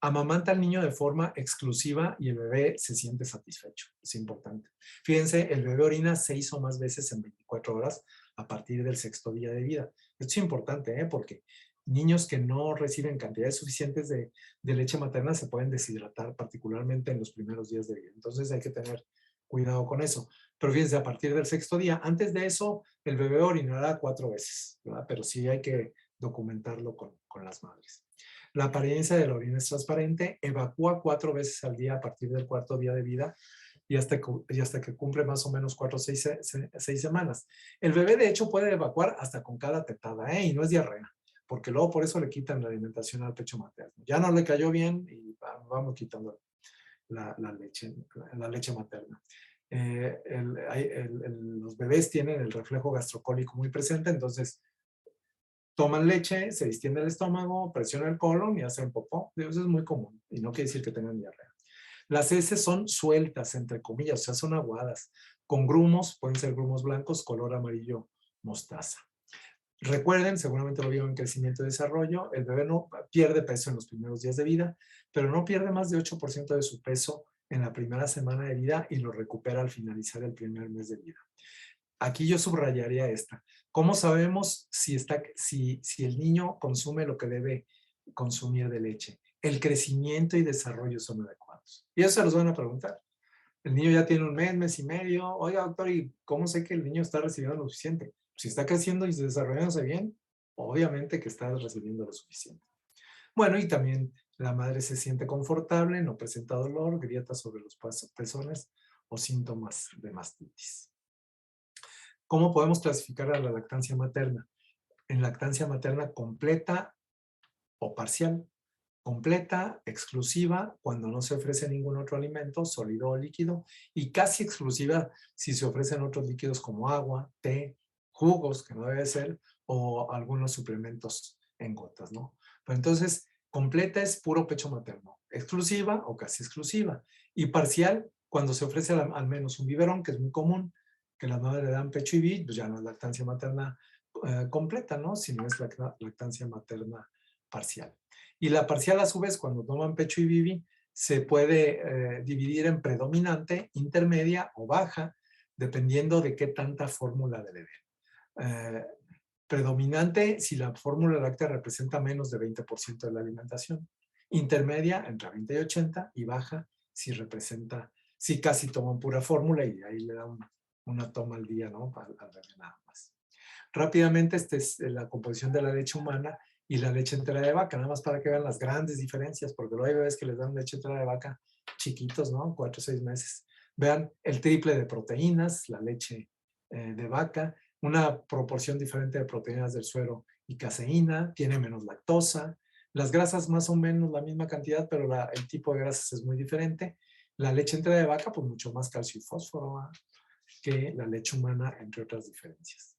Amamanta al niño de forma exclusiva y el bebé se siente satisfecho. Es importante. Fíjense, el bebé orina 6 o más veces en 24 horas a partir del sexto día de vida. Esto es importante, porque niños que no reciben cantidades suficientes de leche materna se pueden deshidratar, particularmente en los primeros días de vida. Entonces hay que tener cuidado con eso. Pero fíjense, a partir del sexto día, antes de eso, el bebé orinará 4 veces, ¿verdad? Pero sí hay que documentarlo con las madres. La apariencia de la orina es transparente, evacúa 4 veces al día a partir del cuarto día de vida y hasta que cumple más o menos 4 o 6 semanas. El bebé, de hecho, puede evacuar hasta con cada tetada, ¿eh? Y no es diarrea, porque luego por eso le quitan la alimentación al pecho materno. Ya no le cayó bien y vamos quitando la leche materna. Los bebés tienen el reflejo gastrocólico muy presente, entonces toman leche, se distiende el estómago, presiona el colon y hacen popó. Eso es muy común y no quiere decir que tengan diarrea. Las heces son sueltas, entre comillas, o sea, son aguadas, con grumos, pueden ser grumos blancos, color amarillo mostaza. Recuerden, seguramente lo vieron en crecimiento y desarrollo, el bebé no pierde peso en los primeros días de vida, pero no pierde más de 8% de su peso en la primera semana de vida y lo recupera al finalizar el primer mes de vida. Aquí yo subrayaría esta. ¿Cómo sabemos si el niño consume lo que debe consumir de leche? El crecimiento y desarrollo son adecuados. Y eso se los van a preguntar. El niño ya tiene un mes, mes y medio. Oiga, doctor, ¿y cómo sé que el niño está recibiendo lo suficiente? Si está creciendo y desarrollándose bien, obviamente que está recibiendo lo suficiente. Bueno, y también la madre se siente confortable, no presenta dolor, grietas sobre los pezones o síntomas de mastitis. ¿Cómo podemos clasificar a la lactancia materna? En lactancia materna completa o parcial. Completa, exclusiva, cuando no se ofrece ningún otro alimento, sólido o líquido, y casi exclusiva si se ofrecen otros líquidos como agua, té, jugos, que no debe ser, o algunos suplementos en gotas, ¿no? Pero entonces, completa es puro pecho materno, exclusiva o casi exclusiva, y parcial cuando se ofrece al menos un biberón, que es muy común, que las madres le dan pecho y biberón, pues ya no es lactancia materna completa, ¿no? Sino es lactancia materna parcial. Y la parcial, a su vez, cuando toman pecho y bibi, se puede dividir en predominante, intermedia o baja, dependiendo de qué tanta fórmula debe haber. Predominante si la fórmula láctea representa menos de 20% de la alimentación. Intermedia entre 20 y 80 y baja si casi toman pura fórmula y ahí le da una toma al día, ¿no? Al bebé nada más. Rápidamente, esta es la composición de la leche humana y la leche entera de vaca, nada más para que vean las grandes diferencias, porque luego hay bebés que les dan leche entera de vaca chiquitos, ¿no? 4 o 6 meses. Vean el triple de proteínas, la leche de vaca, una proporción diferente de proteínas del suero y caseína, tiene menos lactosa, las grasas más o menos la misma cantidad, pero el tipo de grasas es muy diferente. La leche entera de vaca, pues mucho más calcio y fósforo que la leche humana, entre otras diferencias.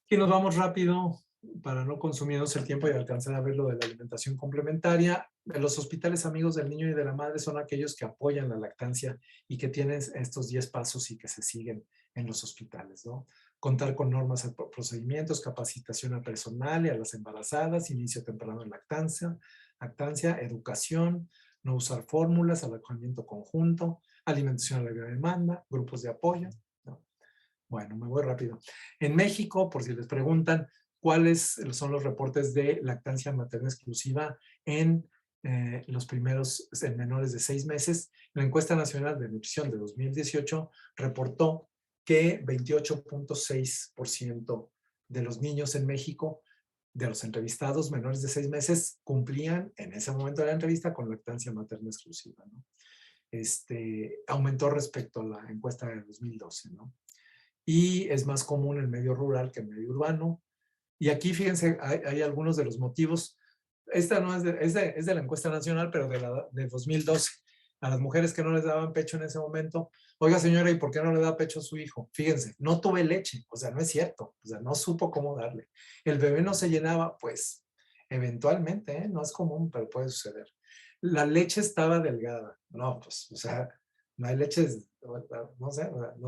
Y nos vamos rápido para no consumirnos el tiempo y alcanzar a ver lo de la alimentación complementaria. Los hospitales amigos del niño y de la madre son aquellos que apoyan la lactancia y que tienen estos 10 pasos y que se siguen en los hospitales, ¿no? Contar con normas, procedimientos, capacitación al personal y a las embarazadas, inicio temprano de lactancia, educación, no usar fórmulas, alojamiento conjunto, alimentación a la gran demanda, grupos de apoyo, ¿no? Bueno, me voy rápido. En México, por si les preguntan, ¿cuáles son los reportes de lactancia materna exclusiva en los primeros en menores de 6 meses? La encuesta nacional de nutrición de 2018 reportó que 28.6% de los niños en México, de los entrevistados menores de 6 meses, cumplían en ese momento de la entrevista con lactancia materna exclusiva, ¿no? Aumentó respecto a la encuesta de 2012, ¿no? Y es más común en medio rural que en medio urbano. Y aquí, fíjense, hay algunos de los motivos. Esta no es de la encuesta nacional, pero de 2012. A las mujeres que no les daban pecho en ese momento, oiga señora, ¿y por qué no le da pecho a su hijo? Fíjense, no tuve leche, o sea, no es cierto, o sea, no supo cómo darle. El bebé no se llenaba, pues, eventualmente, ¿eh? No es común, pero puede suceder. La leche estaba delgada, no, pues, o sea, no hay leche, no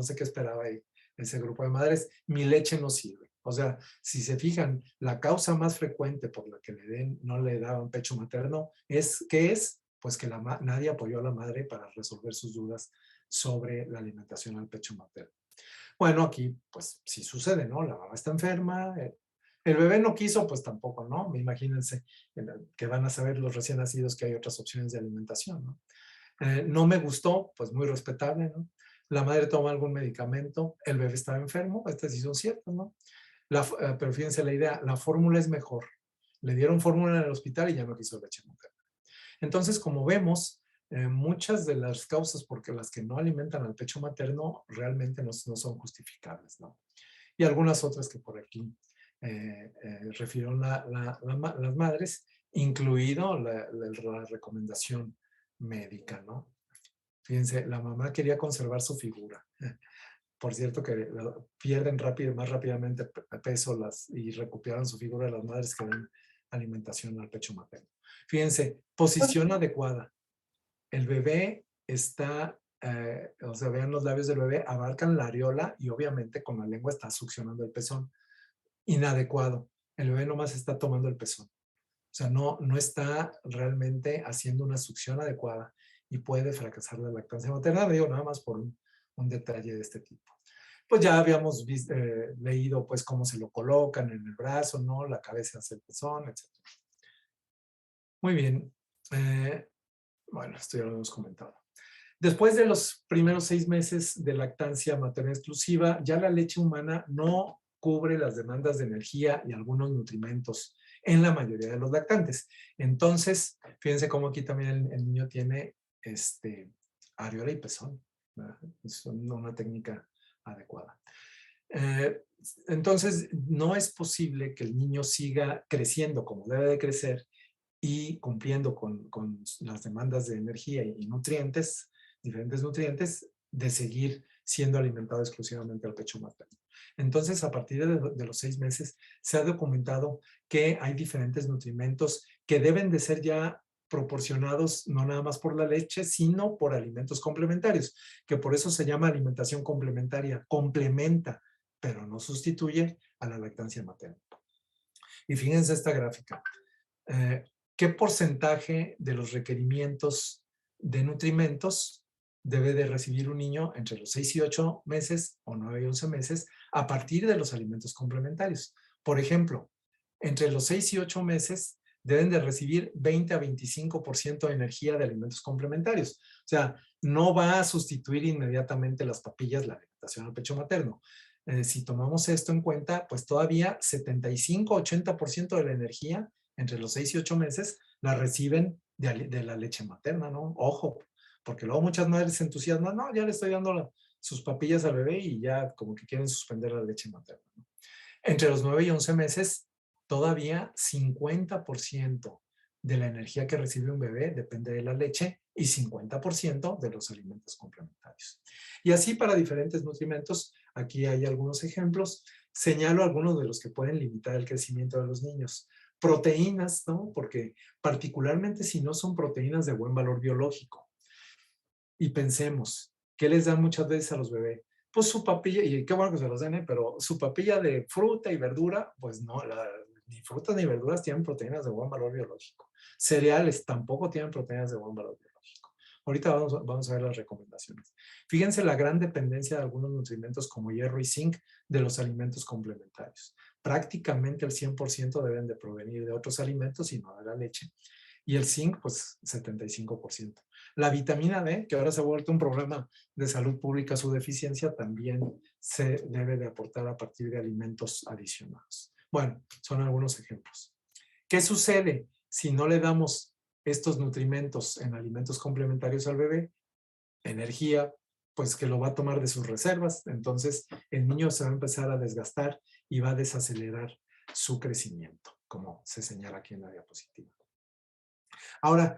sé qué esperaba ahí ese grupo de madres, mi leche no sirve. O sea, si se fijan, la causa más frecuente por la que no le daban pecho materno ¿qué es? Pues que nadie apoyó a la madre para resolver sus dudas sobre la alimentación al pecho materno. Bueno, aquí pues sí sucede, ¿no? La mamá está enferma, El bebé no quiso, pues tampoco, ¿no? Imagínense que van a saber los recién nacidos que hay otras opciones de alimentación, ¿no? No me gustó, pues muy respetable, ¿no? La madre toma algún medicamento, el bebé estaba enfermo, estas sí son ciertas, ¿no? Pero fíjense la idea, la fórmula es mejor. Le dieron fórmula en el hospital y ya no quiso leche materna. Entonces, como vemos, muchas de las causas por las que no alimentan al pecho materno realmente no son justificables, ¿no? Y algunas otras que por aquí refirieron las madres, incluido la recomendación médica, ¿no? Fíjense, la mamá quería conservar su figura. Por cierto que pierden más rápidamente peso y recuperan su figura las madres que dan alimentación al pecho materno. Fíjense, posición adecuada. El bebé está, o sea, vean los labios del bebé, abarcan la areola y obviamente con la lengua está succionando el pezón. Inadecuado. El bebé nomás está tomando el pezón. O sea, no está realmente haciendo una succión adecuada y puede fracasar la lactancia materna. Digo, nada más por un detalle de este tipo. Pues ya habíamos leído pues cómo se lo colocan en el brazo, ¿no? La cabeza hacia el pezón, etc. Muy bien. Bueno, esto ya lo hemos comentado. Después de los primeros 6 meses de lactancia materna exclusiva, ya la leche humana no cubre las demandas de energía y algunos nutrimentos en la mayoría de los lactantes. Entonces, fíjense cómo aquí también el niño tiene areola y pezón, ¿verdad? Es una técnica adecuada. Entonces, no es posible que el niño siga creciendo como debe de crecer y cumpliendo con las demandas de energía y nutrientes, diferentes nutrientes, de seguir siendo alimentado exclusivamente al pecho materno. Entonces, a partir de los 6 meses, se ha documentado que hay diferentes nutrimentos que deben de ser ya proporcionados no nada más por la leche, sino por alimentos complementarios, que por eso se llama alimentación complementaria, complementa, pero no sustituye a la lactancia materna. Y fíjense esta gráfica. ¿Qué porcentaje de los requerimientos de nutrimentos debe de recibir un niño entre los 6 y 8 meses o 9 y 11 meses a partir de los alimentos complementarios? Por ejemplo, entre los 6 y 8 meses deben de recibir 20 a 25% de energía de alimentos complementarios. O sea, no va a sustituir inmediatamente las papillas la alimentación al pecho materno. Si tomamos esto en cuenta, pues todavía 75-80% de la energía entre los 6 y 8 meses la reciben de la leche materna, ¿no? Ojo, porque luego muchas madres se entusiasman, no, ya le estoy dando sus papillas al bebé y ya como que quieren suspender la leche materna, ¿no? Entre los 9 y 11 meses, todavía 50% de la energía que recibe un bebé depende de la leche y 50% de los alimentos complementarios. Y así para diferentes nutrimentos, aquí hay algunos ejemplos. Señalo algunos de los que pueden limitar el crecimiento de los niños. Proteínas, ¿no? Porque particularmente si no son proteínas de buen valor biológico. Y pensemos, ¿qué les dan muchas veces a los bebés? Pues su papilla, y qué bueno que se los den, pero su papilla de fruta y verdura, pues no, ni frutas ni verduras tienen proteínas de buen valor biológico. Cereales tampoco tienen proteínas de buen valor biológico. Ahorita vamos a ver las recomendaciones. Fíjense la gran dependencia de algunos nutrimentos como hierro y zinc de los alimentos complementarios. Prácticamente el 100% deben de provenir de otros alimentos y no de la leche. Y el zinc, pues 75%. La vitamina D, que ahora se ha vuelto un problema de salud pública, su deficiencia también se debe de aportar a partir de alimentos adicionados. Bueno, son algunos ejemplos. ¿Qué sucede si no le damos estos nutrimentos en alimentos complementarios al bebé? Energía, pues que lo va a tomar de sus reservas. Entonces, el niño se va a empezar a desgastar y va a desacelerar su crecimiento, como se señala aquí en la diapositiva. Ahora,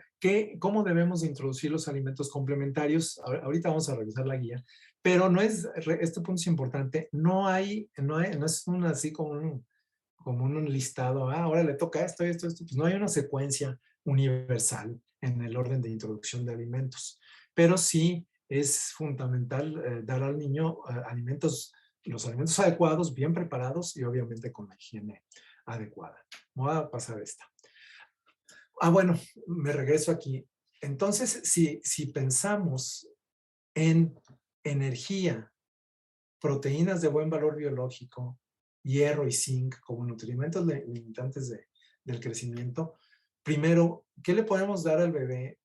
¿cómo debemos introducir los alimentos complementarios? Ahorita vamos a revisar la guía, pero no es, este punto es importante, no es así como un listado, ahora le toca esto, pues no hay una secuencia universal en el orden de introducción de alimentos, pero sí es fundamental dar al niño los alimentos adecuados, bien preparados y obviamente con la higiene adecuada. Voy a pasar esta. Bueno, me regreso aquí. Entonces, si pensamos en energía, proteínas de buen valor biológico hierro y zinc como nutrimentos limitantes del crecimiento, primero, ¿qué le podemos dar al bebé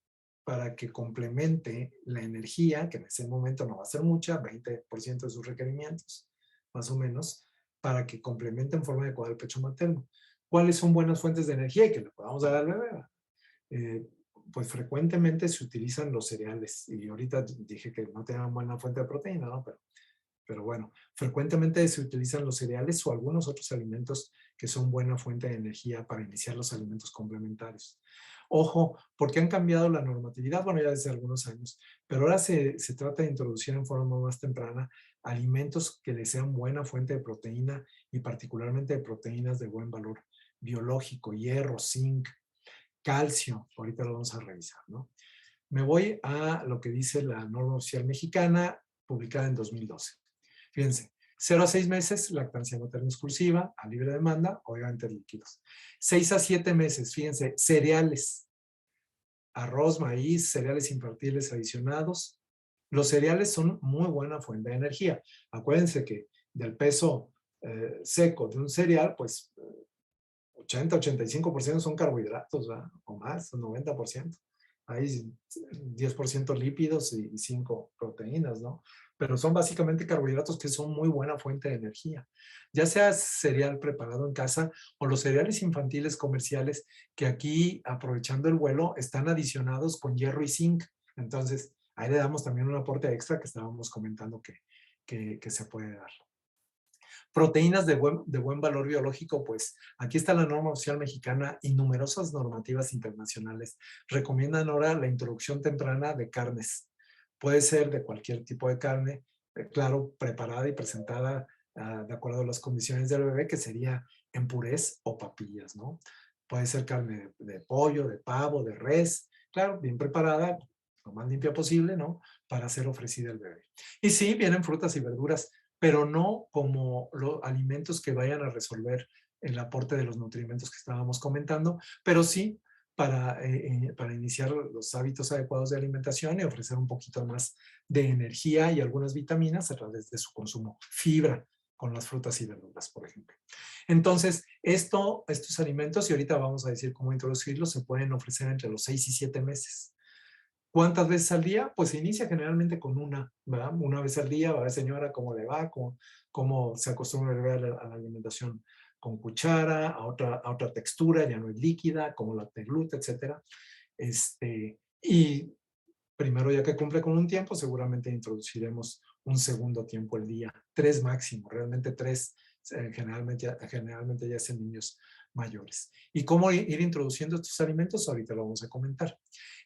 para que complemente la energía, que en ese momento no va a ser mucha, 20% de sus requerimientos, más o menos, para que complemente en forma adecuada el pecho materno? ¿Cuáles son buenas fuentes de energía y que le podamos dar al bebé? Eh, pues frecuentemente se utilizan los cereales, y ahorita dije que no tenían buena fuente de proteína, ¿no? Pero bueno, frecuentemente se utilizan los cereales o algunos otros alimentos que son buena fuente de energía para iniciar los alimentos complementarios. Ojo, porque han cambiado la normatividad, bueno, ya desde algunos años, pero ahora se trata de introducir en forma más temprana alimentos que les sean buena fuente de proteína y particularmente de proteínas de buen valor biológico, hierro, zinc, calcio. Ahorita lo vamos a revisar, ¿no? Me voy a lo que dice la norma oficial mexicana publicada en 2012. Fíjense, 0 a 6 meses, lactancia materna exclusiva, a libre demanda, obviamente líquidos. 6 a 7 meses, fíjense, cereales, arroz, maíz, cereales infantiles adicionados. Los cereales son muy buena fuente de energía. Acuérdense que del peso seco de un cereal, pues 80-85% son carbohidratos, ¿verdad? O más, 90%. Hay 10% lípidos y 5 proteínas, ¿no? Pero son básicamente carbohidratos que son muy buena fuente de energía. Ya sea cereal preparado en casa o los cereales infantiles comerciales que aquí, aprovechando el vuelo, están adicionados con hierro y zinc. Entonces, ahí le damos también un aporte extra que estábamos comentando que se puede dar. Proteínas de buen valor biológico, pues aquí está la norma oficial mexicana y numerosas normativas internacionales recomiendan ahora la introducción temprana de carnes. Puede ser de cualquier tipo de carne, claro, preparada y presentada de acuerdo a las condiciones del bebé, que sería en purés o papillas, ¿no? Puede ser carne de pollo, de pavo, de res, claro, bien preparada, lo más limpia posible, ¿no? Para ser ofrecida al bebé. Y sí, vienen frutas y verduras, pero no como los alimentos que vayan a resolver el aporte de los nutrimentos que estábamos comentando, pero sí para iniciar los hábitos adecuados de alimentación y ofrecer un poquito más de energía y algunas vitaminas a través de su consumo. Fibra con las frutas y verduras, por ejemplo. Entonces, estos alimentos, y ahorita vamos a decir cómo introducirlos, se pueden ofrecer entre los 6 y 7 meses. ¿Cuántas veces al día? Pues se inicia generalmente con una, ¿verdad? Una vez al día, a ver señora cómo le va, cómo se acostumbra a ver a la alimentación con cuchara, a otra textura, ya no es líquida, como la de gluten, etcétera. Y primero, ya que cumple con un tiempo, seguramente introduciremos un segundo tiempo al día, 3 máximo, realmente 3 generalmente ya es en niños mayores. ¿Y cómo ir introduciendo estos alimentos? Ahorita lo vamos a comentar.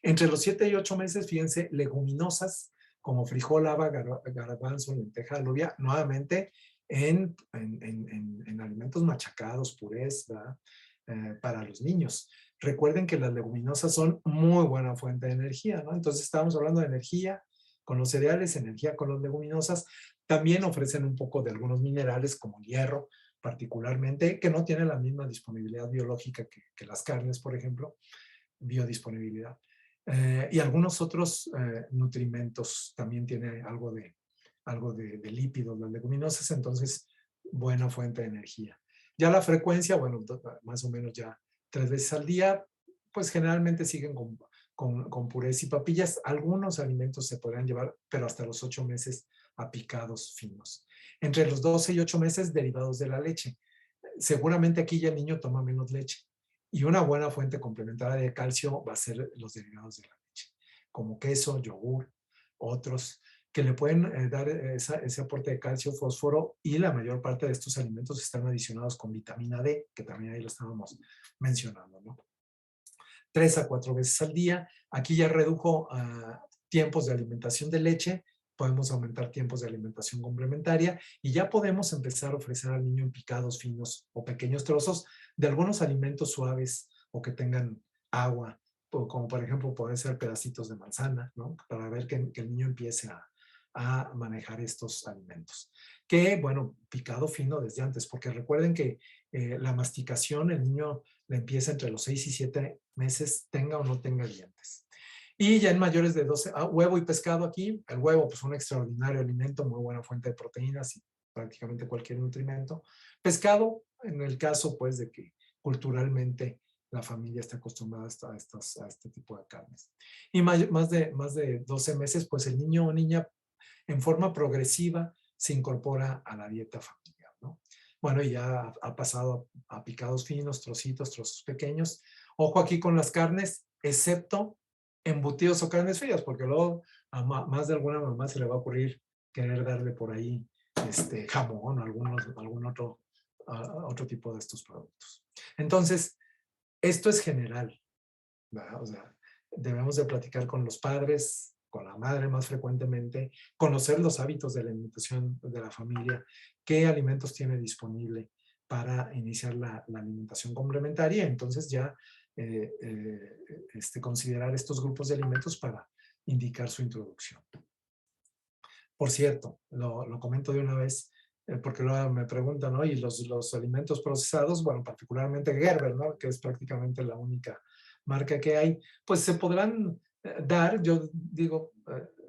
Entre los 7 y 8 meses, fíjense, leguminosas como frijol, haba, garbanzo, lenteja, alubia, nuevamente en alimentos machacados, purés, ¿verdad? Para los niños. Recuerden que las leguminosas son muy buena fuente de energía, ¿no? Entonces estamos hablando de energía con los cereales, energía con las leguminosas. También ofrecen un poco de algunos minerales como hierro, particularmente, que no tienen la misma disponibilidad biológica que las carnes, por ejemplo, biodisponibilidad. Y algunos otros nutrimentos también tienen algo de lípidos, las leguminosas, entonces buena fuente de energía. Ya la frecuencia, bueno, más o menos ya 3 veces al día, pues generalmente siguen con purés y papillas. Algunos alimentos se podrán llevar, pero hasta los 8 meses a picados finos. Entre los 12 y 8 meses, derivados de la leche. Seguramente aquí ya el niño toma menos leche. Y una buena fuente complementaria de calcio va a ser los derivados de la leche, como queso, yogur, otros que le pueden dar ese aporte de calcio, fósforo, y la mayor parte de estos alimentos están adicionados con vitamina D, que también ahí lo estábamos mencionando, ¿no? 3 a 4 veces al día. Aquí ya redujo tiempos de alimentación de leche, podemos aumentar tiempos de alimentación complementaria y ya podemos empezar a ofrecer al niño en picados finos o pequeños trozos de algunos alimentos suaves o que tengan agua, como por ejemplo pueden ser pedacitos de manzana, ¿no? Para ver que el niño empiece a manejar estos alimentos. Que, bueno, picado fino desde antes, porque recuerden que la masticación, el niño la empieza entre los 6 y 7 meses, tenga o no tenga dientes. Y ya en mayores de 12, huevo y pescado aquí, el huevo, pues un extraordinario alimento, muy buena fuente de proteínas prácticamente cualquier nutrimento. Pescado, en el caso pues de que culturalmente la familia está acostumbrada a este tipo de carnes. Y más de 12 meses, pues el niño o niña en forma progresiva se incorpora a la dieta familiar, ¿no? Bueno, y ya ha pasado a picados finos, trozos pequeños. Ojo aquí con las carnes, excepto embutidos o carnes frías, porque luego a más de alguna mamá se le va a ocurrir querer darle por ahí jamón o algún otro tipo de estos productos. Entonces, esto es general, ¿verdad? O sea, debemos de platicar con los padres, con la madre más frecuentemente, conocer los hábitos de la alimentación de la familia, qué alimentos tiene disponible para iniciar la alimentación complementaria, entonces ya considerar estos grupos de alimentos para indicar su introducción. Por cierto, lo comento de una vez, porque luego me preguntan, ¿no? Y los alimentos procesados, bueno, particularmente Gerber, ¿no? Que es prácticamente la única marca que hay, pues se podrán dar, yo digo,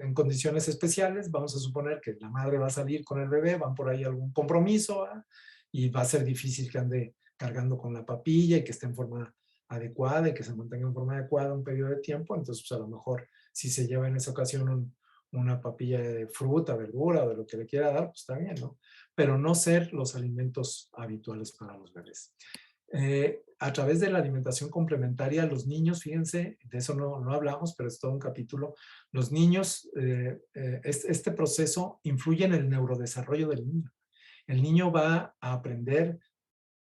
en condiciones especiales. Vamos a suponer que la madre va a salir con el bebé, van por ahí algún compromiso, ¿eh? Y va a ser difícil que ande cargando con la papilla y que esté en forma adecuada y que se mantenga en forma adecuada un periodo de tiempo. Entonces, pues a lo mejor si se lleva en esa ocasión una papilla de fruta, verdura o de lo que le quiera dar, pues está bien, ¿no? Pero no ser los alimentos habituales para los bebés. A través de la alimentación complementaria, los niños, fíjense, de eso no hablamos, pero es todo un capítulo, los niños, este proceso influye en el neurodesarrollo del niño. El niño va a aprender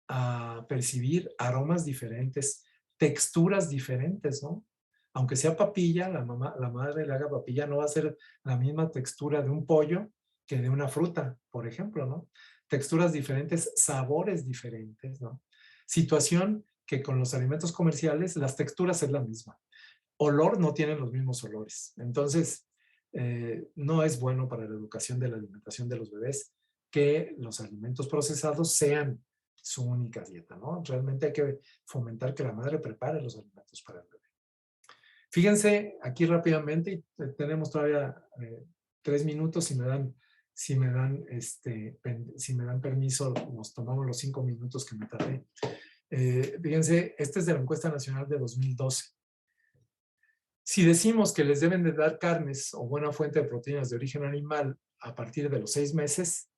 a percibir aromas diferentes, texturas diferentes, ¿no? Aunque sea papilla, la madre le haga papilla, no va a ser la misma textura de un pollo que de una fruta, por ejemplo, ¿no? Texturas diferentes, sabores diferentes, ¿no? Situación que con los alimentos comerciales las texturas es la misma. Olor no tienen los mismos olores. Entonces, no es bueno para la educación de la alimentación de los bebés que los alimentos procesados sean su única dieta, ¿no? Realmente hay que fomentar que la madre prepare los alimentos para el bebé. Fíjense aquí rápidamente, y tenemos todavía 3 minutos, si me dan permiso, nos tomamos los 5 minutos que me tardé. Fíjense, este es de la encuesta nacional de 2012. Si decimos que les deben de dar carnes o buena fuente de proteínas de origen animal a partir de los 6 meses,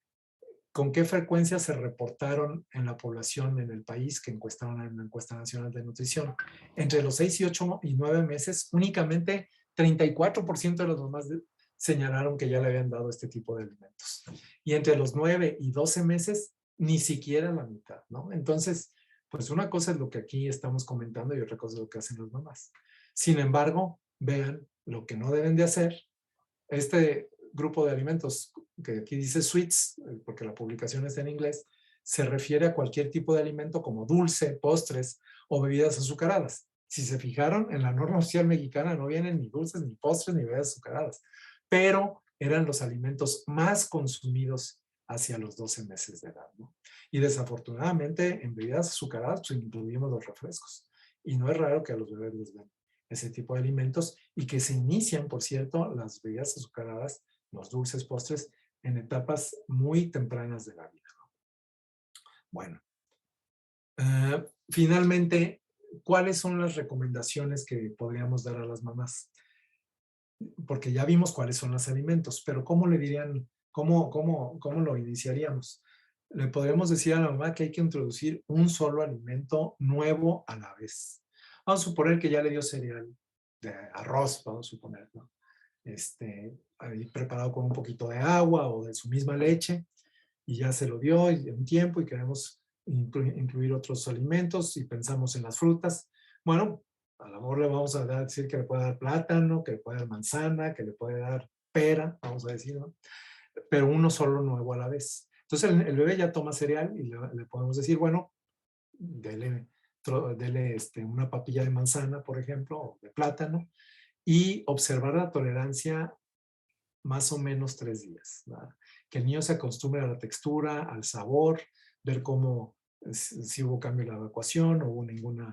¿con qué frecuencia se reportaron en la población en el país que encuestaron en la encuesta nacional de nutrición? Entre los 6 y 8 y 9 meses, únicamente 34% de los mamás señalaron que ya le habían dado este tipo de alimentos. Y entre los 9 y 12 meses, ni siquiera la mitad, ¿no? Entonces, pues una cosa es lo que aquí estamos comentando y otra cosa es lo que hacen las mamás. Sin embargo, vean lo que no deben de hacer. Este grupo de alimentos que aquí dice sweets, porque la publicación está en inglés, se refiere a cualquier tipo de alimento como dulce, postres o bebidas azucaradas. Si se fijaron, en la norma oficial mexicana no vienen ni dulces, ni postres, ni bebidas azucaradas, pero eran los alimentos más consumidos hacia los 12 meses de edad, ¿no? Y desafortunadamente en bebidas azucaradas pues incluimos los refrescos. Y no es raro que a los bebés les den ese tipo de alimentos y que se inician, por cierto, las bebidas azucaradas, los dulces, postres, en etapas muy tempranas de la vida. Bueno, finalmente, ¿cuáles son las recomendaciones que podríamos dar a las mamás? Porque ya vimos cuáles son los alimentos, pero ¿cómo le dirían, cómo lo iniciaríamos? Le podríamos decir a la mamá que hay que introducir un solo alimento nuevo a la vez. Vamos a suponer que ya le dio cereal de arroz, vamos a suponer, ¿no? Ahí preparado con un poquito de agua o de su misma leche, y ya se lo dio un tiempo y queremos incluir otros alimentos y pensamos en las frutas. Bueno, a lo mejor le vamos a decir que le puede dar plátano, que le puede dar manzana, que le puede dar pera, vamos a decir, ¿no? Pero uno solo nuevo a la vez. Entonces el bebé ya toma cereal y le podemos decir, bueno, dele una papilla de manzana, por ejemplo, o de plátano, y observar la tolerancia más o menos 3 días, ¿verdad? Que el niño se acostumbre a la textura, al sabor, ver cómo, si hubo cambio en la evacuación, no hubo ningún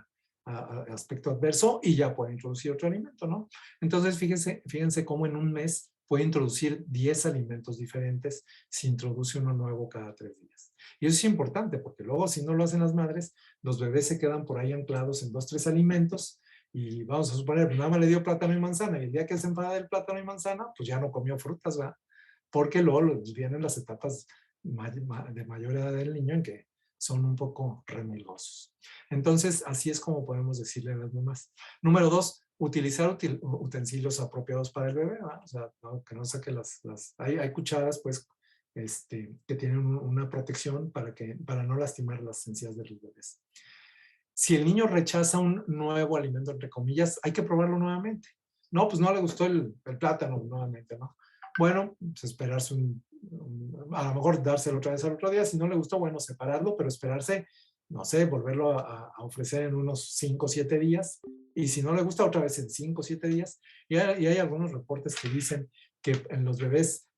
aspecto adverso, y ya puede introducir otro alimento, ¿no? Entonces, fíjense cómo en un mes puede introducir 10 alimentos diferentes si introduce uno nuevo cada 3 días. Y eso es importante porque luego si no lo hacen las madres, los bebés se quedan por ahí anclados en 2, 3 alimentos y vamos a suponer, pues nada más le dio plátano y manzana y el día que se enfada del plátano y manzana, pues ya no comió frutas, ¿verdad? Porque luego vienen las etapas de mayor edad del niño en que son un poco remilgosos. Entonces, así es como podemos decirle a las mamás. Número 2, utilizar utensilios apropiados para el bebé, ¿verdad? O sea, no, que no saque hay cucharas, pues, que tienen una protección para no lastimar las encías de los bebés. Si el niño rechaza un nuevo alimento, entre comillas, hay que probarlo nuevamente. No, pues no le gustó el plátano nuevamente, ¿no? Bueno, pues esperarse a lo mejor dárselo otra vez al otro día. Si no le gustó, bueno, separarlo, pero esperarse, no sé, volverlo a ofrecer en unos 5 o 7 días. Y si no le gusta, otra vez en 5 o 7 días. Y hay algunos reportes que dicen que en los bebés,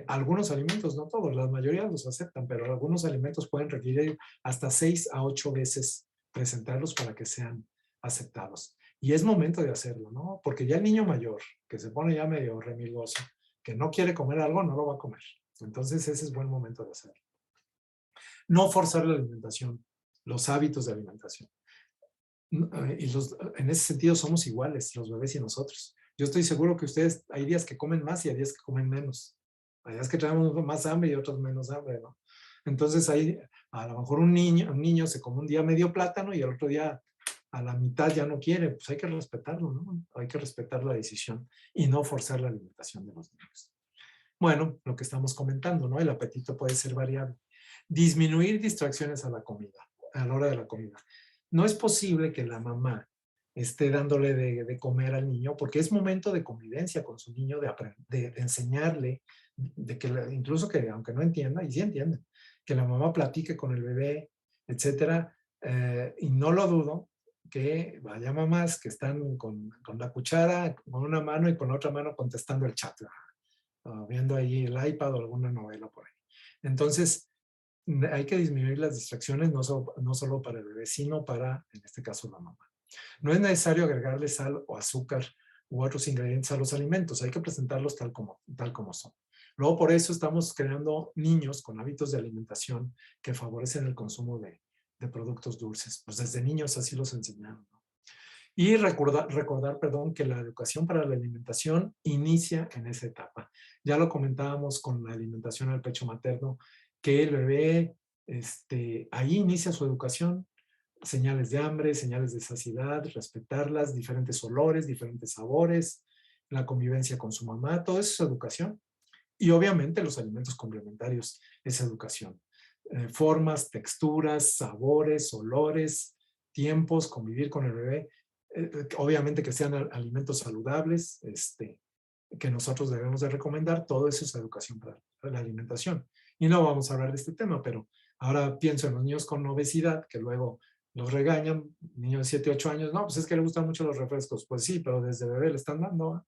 algunos alimentos, no todos, la mayoría los aceptan, pero algunos alimentos pueden requerir hasta 6 a 8 veces presentarlos para que sean aceptados. Y es momento de hacerlo, ¿no? Porque ya el niño mayor, que se pone ya medio remilgoso, que no quiere comer algo, no lo va a comer. Entonces ese es buen momento de hacerlo. No forzar la alimentación, los hábitos de alimentación. En ese sentido somos iguales, los bebés y nosotros. Yo estoy seguro que ustedes, hay días que comen más y hay días que comen menos. Hay días que tenemos más hambre y otros menos hambre, ¿no? Entonces ahí a lo mejor un niño se come un día medio plátano y el otro día a la mitad ya no quiere, pues hay que respetarlo, ¿no? Hay que respetar la decisión y no forzar la alimentación de los niños. Bueno, lo que estamos comentando, ¿no? El apetito puede ser variable. Disminuir distracciones a la comida, a la hora de la comida. No es posible que la mamá esté dándole de comer al niño porque es momento de convivencia con su niño, de enseñarle, de que incluso que aunque no entienda, y sí entienden, que la mamá platique con el bebé, etcétera, y no lo dudo que vaya mamás que están con la cuchara, con una mano y con la otra mano contestando el chat, viendo ahí el iPad o alguna novela por ahí. Entonces, hay que disminuir las distracciones no solo para el bebé, sino para, en este caso, la mamá. No es necesario agregarle sal o azúcar u otros ingredientes a los alimentos, hay que presentarlos tal como son. Luego, por eso estamos creando niños con hábitos de alimentación que favorecen el consumo de productos dulces. Pues desde niños así los enseñaron, ¿no? Y recordar, perdón, que la educación para la alimentación inicia en esa etapa. Ya lo comentábamos con la alimentación al pecho materno, que el bebé, ahí inicia su educación, señales de hambre, señales de saciedad, respetarlas, diferentes olores, diferentes sabores, la convivencia con su mamá, todo eso es educación. Y obviamente los alimentos complementarios es educación. Formas, texturas, sabores, olores, tiempos, convivir con el bebé. Obviamente que sean alimentos saludables, que nosotros debemos de recomendar, todo eso es educación para la alimentación. Y no vamos a hablar de este tema, pero ahora pienso en los niños con obesidad, que luego los regañan, niños de 7, 8 años, no, pues es que le gustan mucho los refrescos, pues sí, pero desde bebé le están dando, ¿eh?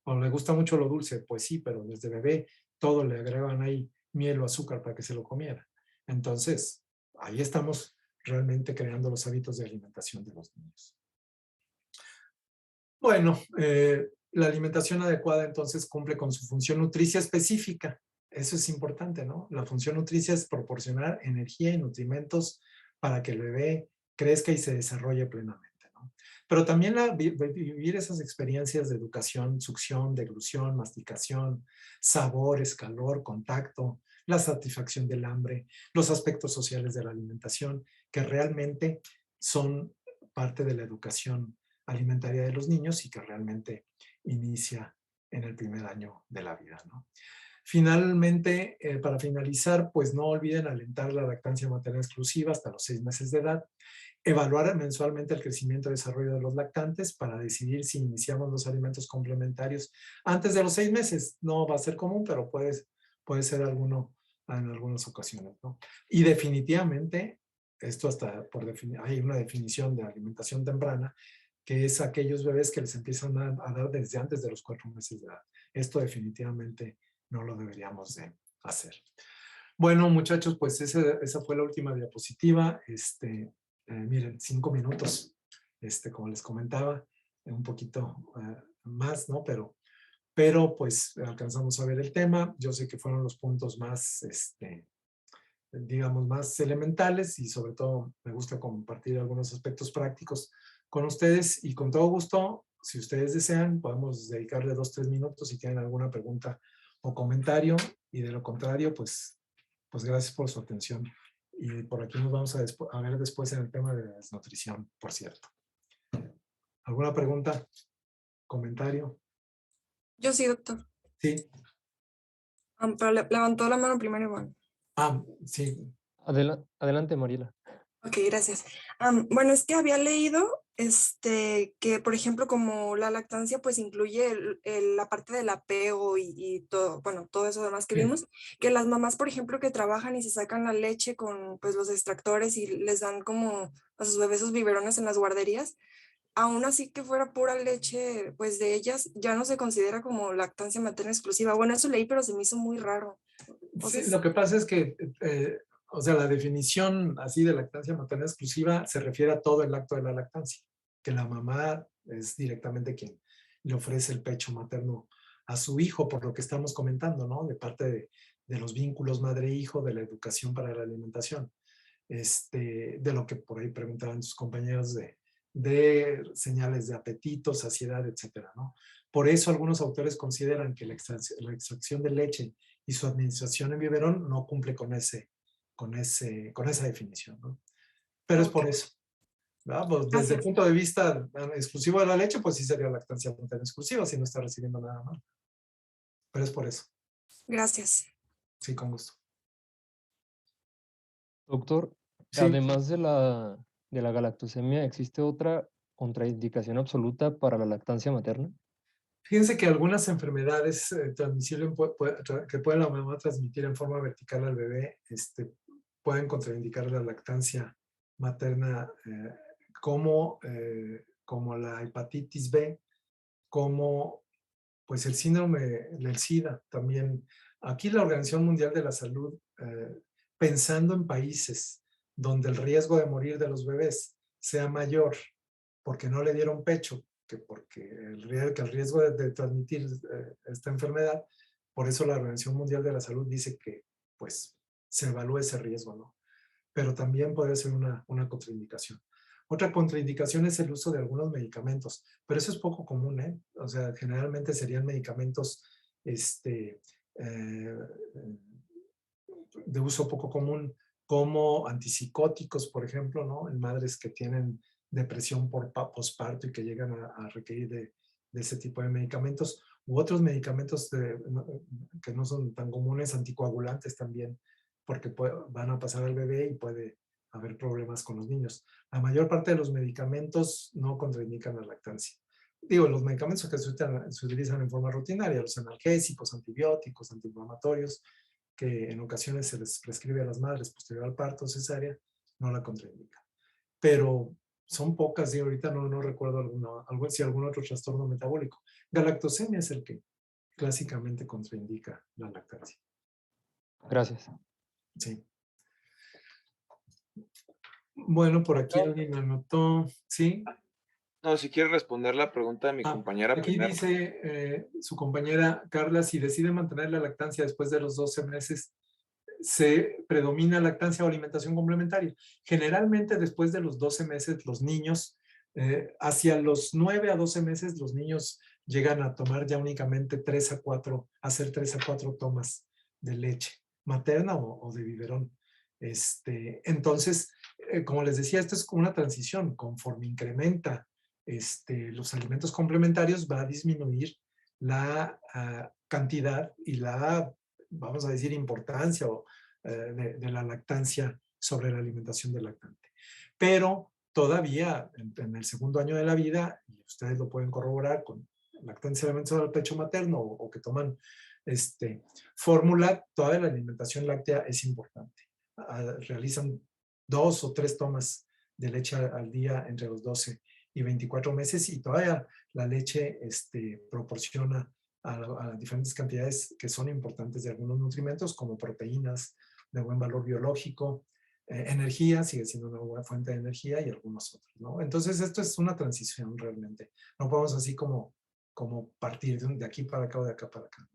O le gusta mucho lo dulce, pues sí, pero desde bebé todo le agregan ahí miel o azúcar para que se lo comiera. Entonces, ahí estamos realmente creando los hábitos de alimentación de los niños. Bueno, la alimentación adecuada entonces cumple con su función nutricia específica. Eso es importante, ¿no? La función nutricia es proporcionar energía y nutrimentos para que el bebé crezca y se desarrolle plenamente, ¿no? Pero también vivir esas experiencias de educación, succión, deglución, masticación, sabores, calor, contacto, la satisfacción del hambre, los aspectos sociales de la alimentación, que realmente son parte de la educación alimentaria de los niños y que realmente inicia en el primer año de la vida, ¿no? Finalmente, para finalizar, pues no olviden alentar la lactancia materna exclusiva hasta los 6 meses de edad, evaluar mensualmente el crecimiento y desarrollo de los lactantes para decidir si iniciamos los alimentos complementarios antes de los 6 meses. No va a ser común, pero puede ser alguno en algunas ocasiones, ¿no? Y definitivamente, esto hasta hay una definición de alimentación temprana, que es aquellos bebés que les empiezan a dar desde antes de los 4 meses de edad. Esto definitivamente no lo deberíamos de hacer. Bueno, muchachos, pues esa fue la última diapositiva. Miren, 5 minutos, como les comentaba, un poquito más, ¿no? Pero pero pues alcanzamos a ver el tema. Yo sé que fueron los puntos más, digamos, más elementales y sobre todo me gusta compartir algunos aspectos prácticos con ustedes y con todo gusto, si ustedes desean, podemos dedicarle 2, 3 minutos si tienen alguna pregunta o comentario y de lo contrario, pues gracias por su atención. Y por aquí nos vamos a ver después en el tema de la desnutrición, por cierto. ¿Alguna pregunta? ¿Comentario? Yo sí, doctor. Sí. Pero levantó la mano primero, Iván. Sí. Adelante, Mariela. Ok, gracias. Bueno, es que había leído que, por ejemplo, como la lactancia pues incluye la parte del apego y todo, bueno, todo eso demás que Sí. vimos, que las mamás, por ejemplo, que trabajan y se sacan la leche con pues los extractores y les dan como a sus bebés sus biberones en las guarderías, aún así que fuera pura leche pues de ellas, ya no se considera como lactancia materna exclusiva. Bueno, eso leí, pero se me hizo muy raro. O sea, Sí, lo que pasa es que, o sea, la definición así de lactancia materna exclusiva se refiere a todo el acto de la lactancia, que la mamá es directamente quien le ofrece el pecho materno a su hijo, por lo que estamos comentando, ¿no? De parte de los vínculos madre-hijo, de la educación para la alimentación, de lo que por ahí preguntaban sus compañeros de señales de apetito, saciedad, etcétera, ¿no? Por eso algunos autores consideran que la extracción de leche y su administración en biberón no cumple con esa definición, ¿no? Pero es por ok, eso, ¿verdad? Pues desde el gracias. punto de vista exclusivo de la leche, pues sí sería lactancia materna exclusiva si no está recibiendo nada más. Pero es por eso. Gracias. Sí, con gusto. Doctor, Sí, además de la galactosemia, ¿existe otra contraindicación absoluta para la lactancia materna? fíjense que algunas enfermedades transmisibles que puede la mamá transmitir en forma vertical al bebé, pueden contraindicar la lactancia materna, como la hepatitis B, como pues el síndrome del SIDA también. Aquí la Organización Mundial de la Salud, pensando en países donde el riesgo de morir de los bebés sea mayor porque no le dieron pecho, que porque el riesgo de transmitir esta enfermedad, por eso la Organización Mundial de la Salud dice que pues se evalúe ese riesgo, ¿no? Pero también puede ser una contraindicación. Otra contraindicación es el uso de algunos medicamentos, pero eso es poco común, ¿eh? O sea, generalmente serían medicamentos eh, de uso poco común, como antipsicóticos, por ejemplo, ¿no? En madres que tienen depresión por posparto y que llegan a requerir de ese tipo de medicamentos, u otros medicamentos que no son tan comunes, anticoagulantes también, porque van a pasar al bebé y puede haber problemas con los niños. La mayor parte de los medicamentos no contraindican la lactancia. Digo, los medicamentos que se utilizan en forma rutinaria, los analgésicos, antibióticos, antiinflamatorios, que en ocasiones se les prescribe a las madres posterior al parto cesárea, no la contraindican. Pero son pocas y ahorita no recuerdo si algún otro trastorno metabólico. Galactosemia es el que clásicamente contraindica la lactancia. Gracias. Sí. Bueno, por aquí No, alguien anotó, ¿sí? no, si quiere responder la pregunta de mi compañera Aquí primero. dice su compañera Carla, si decide mantener la lactancia después de los 12 meses, se predomina lactancia o alimentación complementaria. Generalmente después de los 12 meses los niños, hacia los 9 a 12 meses los niños llegan a tomar ya únicamente 3 a 4 tomas de leche materna o de biberón. Entonces, como les decía, esto es como una transición. Conforme incrementa los alimentos complementarios, va a disminuir la cantidad y la, vamos a decir, importancia de la lactancia sobre la alimentación del lactante. Pero todavía en el segundo año de la vida, y ustedes lo pueden corroborar con lactancia de alimentos al pecho materno o que toman fórmula, toda la alimentación láctea es importante. Realizan 2 o 3 tomas de leche al día entre los 12 y 24 meses y todavía la leche proporciona a diferentes cantidades que son importantes de algunos nutrimentos como proteínas de buen valor biológico, energía, sigue siendo una buena fuente de energía y algunos otros, ¿no? Entonces esto es una transición realmente. No podemos así como cómo partir de aquí para acá o de acá para acá.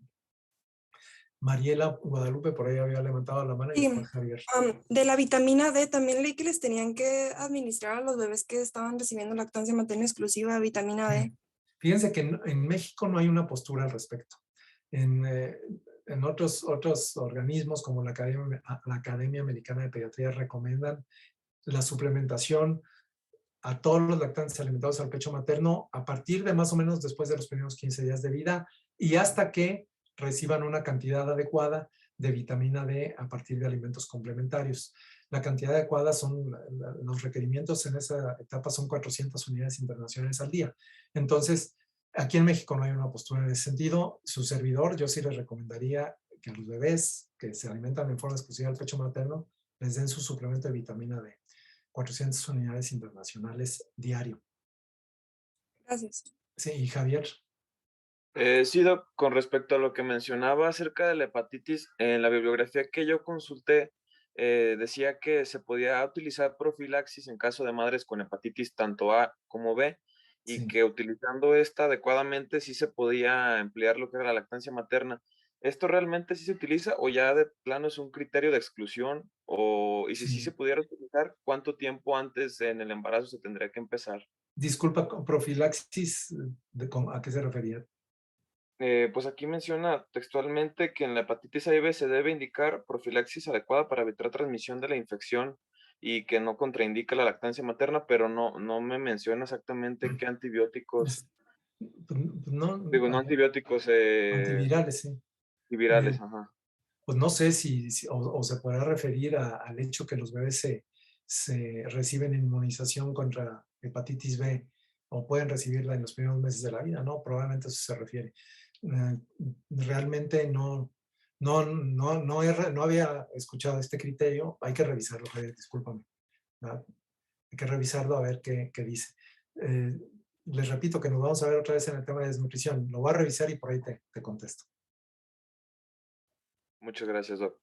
Mariela Guadalupe por ahí había levantado la mano y Sí, después Javier. de la vitamina D también leí que les tenían que administrar a los bebés que estaban recibiendo lactancia materna exclusiva de vitamina D. Fíjense que en México no hay una postura al respecto. En otros organismos como la Academia Americana de Pediatría recomiendan la suplementación a todos los lactantes alimentados al pecho materno a partir de más o menos después de los primeros 15 días de vida y hasta que reciban una cantidad adecuada de vitamina D a partir de alimentos complementarios. La cantidad adecuada los requerimientos en esa etapa son 400 unidades internacionales al día. Entonces, aquí en México no hay una postura en ese sentido. Su servidor, yo sí les recomendaría que a los bebés que se alimentan en forma exclusiva del pecho materno les den su suplemento de vitamina D. 400 unidades internacionales diario. Gracias. Sí, y Javier. Sí, Doc, con respecto a lo que mencionaba acerca de la hepatitis, en la bibliografía que yo consulté, decía que se podía utilizar profilaxis en caso de madres con hepatitis tanto A como B, y Sí. que utilizando esta adecuadamente sí se podía emplear lo que era la lactancia materna. ¿Esto realmente sí se utiliza o ya de plano es un criterio de exclusión? Y si sí se pudiera utilizar, ¿cuánto tiempo antes en el embarazo se tendría que empezar? Disculpa, profilaxis, ¿a qué se refería? Pues aquí menciona textualmente que en la hepatitis A y B se debe indicar profilaxis adecuada para evitar transmisión de la infección y que no contraindica la lactancia materna, pero no me menciona exactamente qué antibióticos, No, digo, no antibióticos, antivirales, sí. antivirales, ajá. Pues no sé si o se podrá referir al hecho que los bebés se reciben inmunización contra hepatitis B o pueden recibirla en los primeros meses de la vida, ¿no? Probablemente a eso se refiere. Realmente no había escuchado este criterio. Hay que revisarlo, Javier, discúlpame. ¿Verdad? Hay que revisarlo a ver qué dice. Les repito que nos vamos a ver otra vez en el tema de desnutrición. Lo voy a revisar y por ahí te contesto. Muchas gracias, Doc.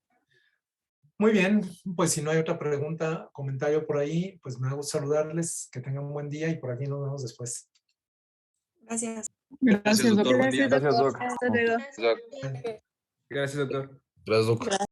Muy bien, pues si no hay otra pregunta, comentario por ahí, pues me hago saludarles, que tengan un buen día y por aquí nos vemos después. Gracias. Gracias, doctor. Buen día. Gracias, doctor. Doc. Hasta luego. Doc. Gracias, doctor. Gracias, doctor.